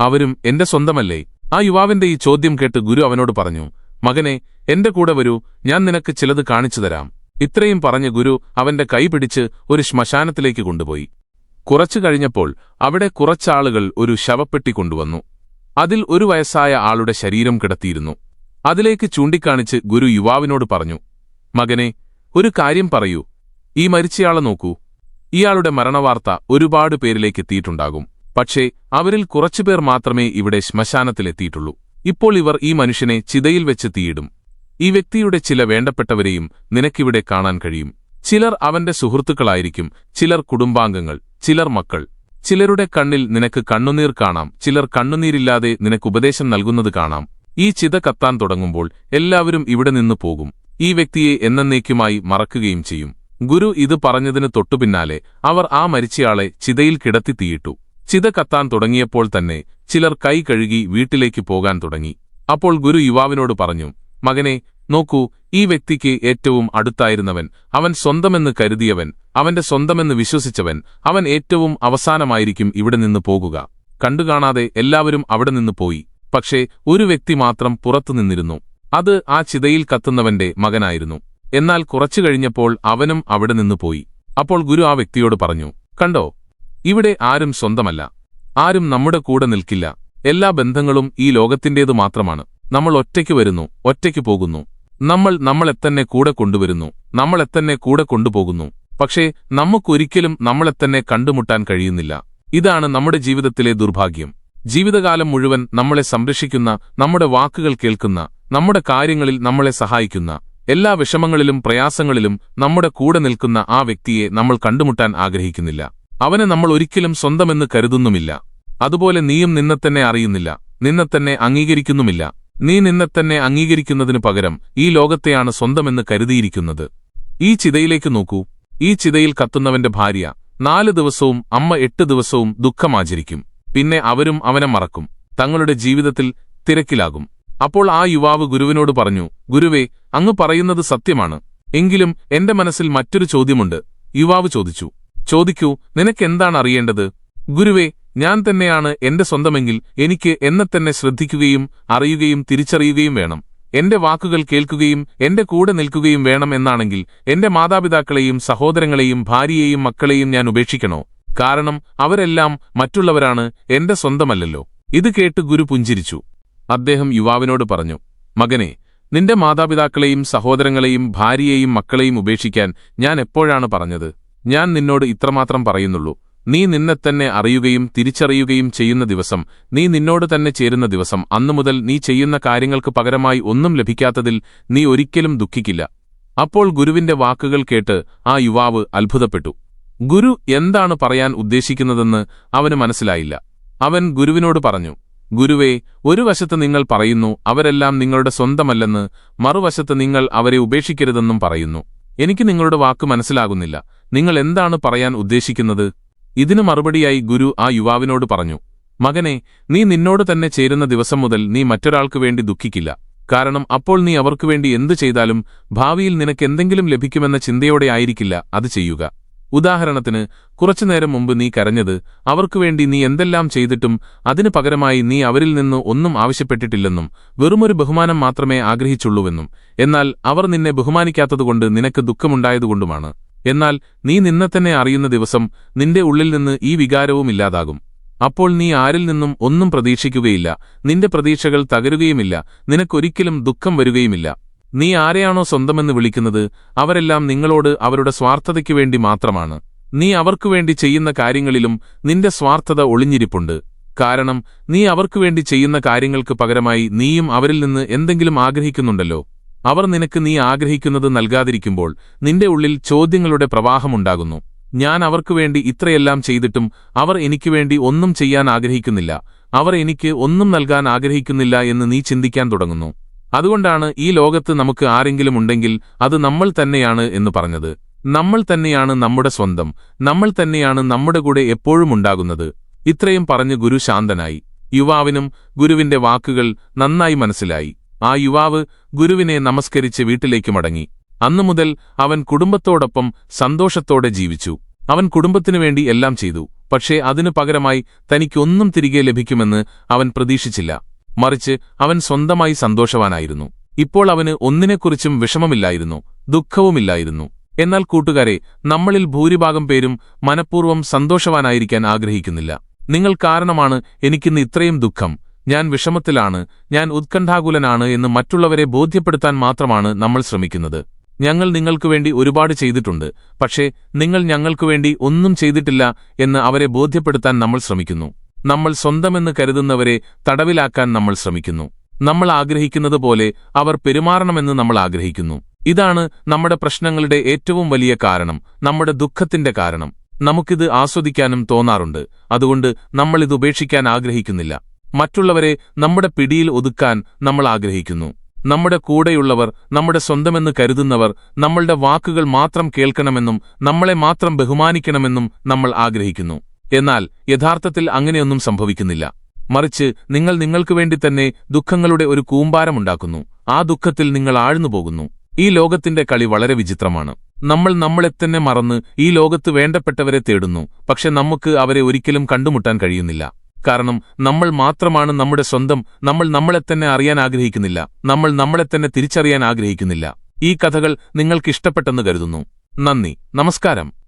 അവരും എന്റെ സ്വന്തമല്ലേ? ആ യുവാവിന്റെ ഈ ചോദ്യം കേട്ട് ഗുരു അവനോട് പറഞ്ഞു, മകനെ, എന്റെ കൂടെ വരൂ, ഞാൻ നിനക്ക് ചിലത് കാണിച്ചു തരാം. ഇത്രയും പറഞ്ഞ ഗുരു അവന്റെ കൈ പിടിച്ച് ഒരു ശ്മശാനത്തിലേക്ക് കൊണ്ടുപോയി. കുറച്ചു കഴിഞ്ഞപ്പോൾ അവിടെ കുറച്ചാളുകൾ ഒരു ശവപ്പെട്ടി കൊണ്ടുവന്നു. അതിൽ ഒരു വയസ്സായ ആളുടെ ശരീരം കിടത്തിയിരുന്നു. അതിലേക്ക് ചൂണ്ടിക്കാണിച്ച് ഗുരു യുവാവിനോട് പറഞ്ഞു, മകനെ, ഒരു കാര്യം പറയൂ. ഈ മരിച്ചയാളെ നോക്കൂ. ഇയാളുടെ മരണവാർത്ത ഒരുപാട് പേരിലേക്ക് എത്തിയിട്ടുണ്ടാകും. പക്ഷേ അവരിൽ കുറച്ചുപേർ മാത്രമേ ഇവിടെ ശ്മശാനത്തിലെത്തിയിട്ടുള്ളൂ. ഇപ്പോൾ ഇവർ ഈ മനുഷ്യനെ ചിതയിൽ വെച്ച് തീയിടും. ഈ വ്യക്തിയുടെ ചില വേണ്ടപ്പെട്ടവരെയും നിനക്കിവിടെ കാണാൻ കഴിയും. ചിലർ അവന്റെ സുഹൃത്തുക്കളായിരിക്കും, ചിലർ കുടുംബാംഗങ്ങൾ, ചിലർ മക്കൾ. ചിലരുടെ കണ്ണിൽ നിനക്ക് കണ്ണുനീർ കാണാം, ചിലർ കണ്ണുനീരില്ലാതെ നിനക്ക് ഉപദേശം നൽകുന്നത് കാണാം. ഈ ചിത കത്താൻ തുടങ്ങുമ്പോൾ എല്ലാവരും ഇവിടെ നിന്ന് പോകും. ഈ വ്യക്തിയെ എന്നേക്കുമായി മറക്കുകയും ചെയ്യും. ഗുരു ഇത് പറഞ്ഞതിന് തൊട്ടുപിന്നാലെ അവർ ആ മരിച്ചയാളെ ചിതയിൽ കിടത്തി തീയിട്ടു. ചിത കത്താൻ തുടങ്ങിയപ്പോൾ തന്നെ ചിലർ കൈ കഴുകി വീട്ടിലേക്ക് പോകാൻ തുടങ്ങി. അപ്പോൾ ഗുരു യുവാവിനോട് പറഞ്ഞു, മകനെ, നോക്കൂ, ഈ വ്യക്തിക്ക് ഏറ്റവും അടുത്തായിരുന്നവൻ, അവൻ സ്വന്തമെന്ന് കരുതിയവൻ, അവന്റെ സ്വന്തമെന്ന് വിശ്വസിച്ചവൻ, അവൻ ഏറ്റവും അവസാനമായിരിക്കും ഇവിടെ നിന്ന് പോകുക. കണ്ടുകാണാതെ എല്ലാവരും അവിടെ നിന്ന് പോയി. പക്ഷേ ഒരു വ്യക്തി മാത്രം പുറത്തുനിന്നിരുന്നു. അത് ആ ചിതയിൽ കത്തുന്നവന്റെ മകനായിരുന്നു. എന്നാൽ കുറച്ചു കഴിഞ്ഞപ്പോൾ അവനും അവിടെ നിന്ന് പോയി. അപ്പോൾ ഗുരു ആ വ്യക്തിയോട് പറഞ്ഞു, കണ്ടോ, ഇവിടെ ആരും സ്വന്തമല്ല, ആരും നമ്മുടെ കൂടെ നിൽക്കില്ല. എല്ലാ ബന്ധങ്ങളും ഈ ലോകത്തിന്റേതു മാത്രമാണ്. നമ്മൾ ഒറ്റയ്ക്ക് വരുന്നു, ഒറ്റയ്ക്ക് പോകുന്നു. നമ്മൾ നമ്മളെത്തന്നെ കൂടെ കൊണ്ടുവരുന്നു, നമ്മളെത്തന്നെ കൂടെ കൊണ്ടുപോകുന്നു. പക്ഷേ നമുക്കൊരിക്കലും നമ്മളെത്തന്നെ കണ്ടുമുട്ടാൻ കഴിയുന്നില്ല. ഇതാണ് നമ്മുടെ ജീവിതത്തിലെ ദുർഭാഗ്യം. ജീവിതകാലം മുഴുവൻ നമ്മളെ സംരക്ഷിക്കുന്ന, നമ്മുടെ വാക്കുകൾ കേൾക്കുന്ന, നമ്മുടെ കാര്യങ്ങളിൽ നമ്മളെ സഹായിക്കുന്ന, എല്ലാ വിഷമങ്ങളിലും പ്രയാസങ്ങളിലും നമ്മുടെ കൂടെ നിൽക്കുന്ന ആ വ്യക്തിയെ നമ്മൾ കണ്ടുമുട്ടാൻ ആഗ്രഹിക്കുന്നില്ല. അവനെ നമ്മൾ ഒരിക്കലും സ്വന്തമെന്ന് കരുതുന്നുമില്ല. അതുപോലെ നീയും നിന്നെത്തന്നെ അറിയുന്നില്ല, നിന്നെത്തന്നെ അംഗീകരിക്കുന്നുമില്ല. നീ നിന്നെത്തന്നെ അംഗീകരിക്കുന്നതിനു പകരം ഈ ലോകത്തെയാണ് സ്വന്തമെന്ന് കരുതിയിരിക്കുന്നത്. ഈ ചിതയിലേക്ക് നോക്കൂ. ഈ ചിതയിൽ കത്തുന്നവന്റെ ഭാര്യ 4 ദിവസവും അമ്മ 8 ദിവസവും ദുഃഖമാചരിക്കും. പിന്നെ അവരും അവനെ മറക്കും, തങ്ങളുടെ ജീവിതത്തിൽ തിരക്കിലാകും. അപ്പോൾ ആ യുവാവ് ഗുരുവിനോട് പറഞ്ഞു, ഗുരുവേ, അങ്ങ് പറയുന്നത് സത്യമാണ്. എങ്കിലും എന്റെ മനസ്സിൽ മറ്റൊരു ചോദ്യമുണ്ട്. യുവാവ് ചോദിച്ചു, ചോദിക്കൂ, നിനക്കെന്താണ് അറിയേണ്ടത്? ഗുരുവേ, ഞാൻ തന്നെയാണ് എന്റെ സ്വന്തമെങ്കിൽ എനിക്ക് എന്നെത്തന്നെ ശ്രദ്ധിക്കുകയും അറിയുകയും തിരിച്ചറിയുകയും വേണം. എന്റെ വാക്കുകൾ കേൾക്കുകയും എന്റെ കൂടെ നിൽക്കുകയും വേണം എന്നാണെങ്കിൽ എന്റെ മാതാപിതാക്കളെയും സഹോദരങ്ങളെയും ഭാര്യയെയും മക്കളെയും ഞാൻ ഉപേക്ഷിക്കണോ? കാരണം അവരെല്ലാം മറ്റുള്ളവരാണ്, എന്റെ സ്വന്തമല്ലല്ലോ. ഇത് കേട്ട് ഗുരു പുഞ്ചിരിച്ചു. അദ്ദേഹം യുവാവിനോട് പറഞ്ഞു, മകനെ, നിന്റെ മാതാപിതാക്കളെയും സഹോദരങ്ങളെയും ഭാര്യയെയും മക്കളെയും ഉപേക്ഷിക്കാൻ ഞാൻ എപ്പോഴാണ് പറഞ്ഞത്? ഞാൻ നിന്നോട് ഇത്രമാത്രം പറയുന്നുള്ളൂ. നീ നിന്നെത്തന്നെ അറിയുകയും തിരിച്ചറിയുകയും ചെയ്യുന്ന ദിവസം, നീ നിന്നോട് തന്നെ ചേരുന്ന ദിവസം, അന്നുമുതൽ നീ ചെയ്യുന്ന കാര്യങ്ങൾക്ക് പകരമായി ഒന്നും ലഭിക്കാത്തതിൽ നീ ഒരിക്കലും ദുഃഖിക്കില്ല. അപ്പോൾ ഗുരുവിന്റെ വാക്കുകൾ കേട്ട് ആ യുവാവ് അത്ഭുതപ്പെട്ടു. ഗുരു എന്താണ് പറയാൻ ഉദ്ദേശിക്കുന്നതെന്ന് അവന് മനസ്സിലായില്ല. അവൻ ഗുരുവിനോട് പറഞ്ഞു, ഗുരുവേ, ഒരു വശത്ത് നിങ്ങൾ പറയുന്നു അവരെല്ലാം നിങ്ങളുടെ സ്വന്തമല്ലെന്ന്, മറുവശത്ത് നിങ്ങൾ അവരെ ഉപേക്ഷിക്കരുതെന്നും പറയുന്നു. എനിക്ക് നിങ്ങളുടെ വാക്ക് മനസ്സിലാകുന്നില്ല. നിങ്ങൾ എന്താണ് പറയാൻ ഉദ്ദേശിക്കുന്നത്? ഇതിനു മറുപടിയായി ഗുരു ആ യുവാവിനോട് പറഞ്ഞു, മകനെ, നീ നിന്നോട് തന്നെ ചേരുന്ന ദിവസം മുതൽ നീ മറ്റൊരാൾക്കു വേണ്ടി ദുഃഖിക്കില്ല. കാരണം അപ്പോൾ നീ അവർക്കുവേണ്ടി എന്തു ചെയ്താലും ഭാവിയിൽ നിനക്കെന്തെങ്കിലും ലഭിക്കുമെന്ന ചിന്തയോടെ ആയിരിക്കില്ല അത് ചെയ്യുക. ഉദാഹരണത്തിന്, കുറച്ചുനേരം മുമ്പ് നീ കരഞ്ഞത് അവർക്കുവേണ്ടി നീ എന്തെല്ലാം ചെയ്തിട്ടും അതിനു പകരമായി നീ അവരിൽ നിന്ന് ഒന്നും ആവശ്യപ്പെട്ടിട്ടില്ലെന്നും വെറുമൊരു ബഹുമാനം മാത്രമേ ആഗ്രഹിച്ചുള്ളൂവെന്നും, എന്നാൽ അവർ നിന്നെ ബഹുമാനിക്കാത്തതുകൊണ്ട് നിനക്ക് ദുഃഖമുണ്ടായതുകൊണ്ടുമാണ്. എന്നാൽ നീ നിന്നെത്തന്നെ അറിയുന്ന ദിവസം നിന്റെ ഉള്ളിൽ നിന്ന് ഈ വികാരവും ഇല്ലാതാകും. അപ്പോൾ നീ ആരിൽ നിന്നും ഒന്നും പ്രതീക്ഷിക്കുകയില്ല, നിന്റെ പ്രതീക്ഷകൾ തകരുകയുമില്ല, നിനക്കൊരിക്കലും ദുഃഖം വരുകയുമില്ല. നീ ആരെയാണോ സ്വന്തമെന്ന് വിളിക്കുന്നത് അവരെല്ലാം നിങ്ങളോട് അവരുടെ സ്വാർത്ഥതയ്ക്കു വേണ്ടി മാത്രമാണ്. നീ അവർക്കുവേണ്ടി ചെയ്യുന്ന കാര്യങ്ങളിലും നിന്റെ സ്വാർത്ഥത ഒളിഞ്ഞിരിപ്പുണ്ട്. കാരണം നീ അവർക്കുവേണ്ടി ചെയ്യുന്ന കാര്യങ്ങൾക്ക് പകരമായി നീയും അവരിൽ നിന്ന് എന്തെങ്കിലും ആഗ്രഹിക്കുന്നുണ്ടല്ലോ. അവർ നിനക്ക് നീ ആഗ്രഹിക്കുന്നത് നൽകാതിരിക്കുമ്പോൾ നിന്റെ ഉള്ളിൽ ചോദ്യങ്ങളുടെ പ്രവാഹമുണ്ടാകുന്നു. ഞാൻ അവർക്കുവേണ്ടി ഇത്രയെല്ലാം ചെയ്തിട്ടും അവർ എനിക്കുവേണ്ടി ഒന്നും ചെയ്യാൻ ആഗ്രഹിക്കുന്നില്ല, അവർ എനിക്ക് ഒന്നും നൽകാൻ ആഗ്രഹിക്കുന്നില്ല എന്ന് നീ ചിന്തിക്കാൻ തുടങ്ങുന്നു. അതുകൊണ്ടാണ് ഈ ലോകത്ത് നമുക്ക് ആരെങ്കിലും ഉണ്ടെങ്കിൽ അത് നമ്മൾ തന്നെയാണ് എന്ന് പറഞ്ഞത്. നമ്മൾ തന്നെയാണ് നമ്മുടെ സ്വന്തം, നമ്മൾ തന്നെയാണ് നമ്മുടെ കൂടെ എപ്പോഴും ഉണ്ടാകുന്നത്. ഇത്രയും പറഞ്ഞ് ഗുരു ശാന്തനായി. യുവാവിനും ഗുരുവിന്റെ വാക്കുകൾ നന്നായി മനസ്സിലായി. ആ യുവാവ് ഗുരുവിനെ നമസ്കരിച്ച് വീട്ടിലേക്ക് മടങ്ങി. അന്നുമുതൽ അവൻ കുടുംബത്തോടൊപ്പം സന്തോഷത്തോടെ ജീവിച്ചു. അവൻ കുടുംബത്തിനുവേണ്ടി എല്ലാം ചെയ്തു. പക്ഷേ അതിനു പകരമായി തനിക്കൊന്നും തിരികെ ലഭിക്കുമെന്ന് അവൻ പ്രതീക്ഷിച്ചില്ല. മറിച്ച് അവൻ സ്വന്തമായി സന്തോഷവാനായിരുന്നു. ഇപ്പോൾ അവന് ഒന്നിനെക്കുറിച്ചും വിഷമമില്ലായിരുന്നു, ദുഃഖവുമില്ലായിരുന്നു. എന്നാൽ കൂട്ടുകാരെ, നമ്മളിൽ ഭൂരിഭാഗം പേരും മനഃപൂർവ്വം സന്തോഷവാനായിരിക്കാൻ ആഗ്രഹിക്കുന്നില്ല. നിങ്ങൾ കാരണമാണ് എനിക്കിന്ന് ഇത്രയും ദുഃഖം, ഞാൻ വിഷമത്തിലാണ്, ഞാൻ ഉത്കണ്ഠാകുലനാണ് എന്ന് മറ്റുള്ളവരെ ബോധ്യപ്പെടുത്താൻ മാത്രമാണ് നമ്മൾ ശ്രമിക്കുന്നത്. ഞങ്ങൾ നിങ്ങൾക്കുവേണ്ടി ഒരുപാട് ചെയ്തിട്ടുണ്ട്, പക്ഷേ നിങ്ങൾ ഞങ്ങൾക്കുവേണ്ടി ഒന്നും ചെയ്തിട്ടില്ല എന്ന് അവരെ ബോധ്യപ്പെടുത്താൻ നമ്മൾ ശ്രമിക്കുന്നു. നമ്മൾ സ്വന്തമെന്ന് കരുതുന്നവരെ തടവിലാക്കാൻ നമ്മൾ ശ്രമിക്കുന്നു. നമ്മൾ ആഗ്രഹിക്കുന്നത് പോലെ അവർ പെരുമാറണമെന്ന് നമ്മൾ ആഗ്രഹിക്കുന്നു. ഇതാണ് നമ്മുടെ പ്രശ്നങ്ങളുടെ ഏറ്റവും വലിയ കാരണം, നമ്മുടെ ദുഃഖത്തിന്റെ കാരണം. നമുക്കിത് ആസ്വദിക്കാനും തോന്നാറുണ്ട്, അതുകൊണ്ട് നമ്മളിത് ഉപേക്ഷിക്കാൻ ആഗ്രഹിക്കുന്നില്ല. മറ്റുള്ളവരെ നമ്മുടെ പിടിയിൽ ഒതുക്കാൻ നമ്മൾ ആഗ്രഹിക്കുന്നു. നമ്മുടെ കൂടെയുള്ളവർ, നമ്മുടെ സ്വന്തമെന്ന് കരുതുന്നവർ നമ്മളുടെ വാക്കുകൾ മാത്രം കേൾക്കണമെന്നും നമ്മളെ മാത്രം ബഹുമാനിക്കണമെന്നും നമ്മൾ ആഗ്രഹിക്കുന്നു. എന്നാൽ യഥാർത്ഥത്തിൽ അങ്ങനെയൊന്നും സംഭവിക്കുന്നില്ല. മറിച്ച് നിങ്ങൾ നിങ്ങൾക്ക് വേണ്ടി തന്നെ ദുഃഖങ്ങളുടെ ഒരു കൂമ്പാരമുണ്ടാക്കുന്നു. ആ ദുഃഖത്തിൽ നിങ്ങൾ ആഴ്ന്നുപോകുന്നു. ഈ ലോകത്തിന്റെ കളി വളരെ വിചിത്രമാണ്. നമ്മൾ നമ്മളെത്തന്നെ മറന്ന് ഈ ലോകത്ത് വേണ്ടപ്പെട്ടവരെ തേടുന്നു. പക്ഷെ നമുക്ക് അവരെ ഒരിക്കലും കണ്ടുമുട്ടാൻ കഴിയുന്നില്ല. കാരണം നമ്മൾ മാത്രമാണ് നമ്മുടെ സ്വന്തം. നമ്മൾ നമ്മളെത്തന്നെ അറിയാൻ ആഗ്രഹിക്കുന്നില്ല. നമ്മൾ നമ്മളെത്തന്നെ തിരിച്ചറിയാൻ ആഗ്രഹിക്കുന്നില്ല. ഈ കഥകൾ നിങ്ങൾക്ക് ഇഷ്ടപ്പെട്ടെന്ന് കരുതുന്നു. നന്ദി, നമസ്കാരം.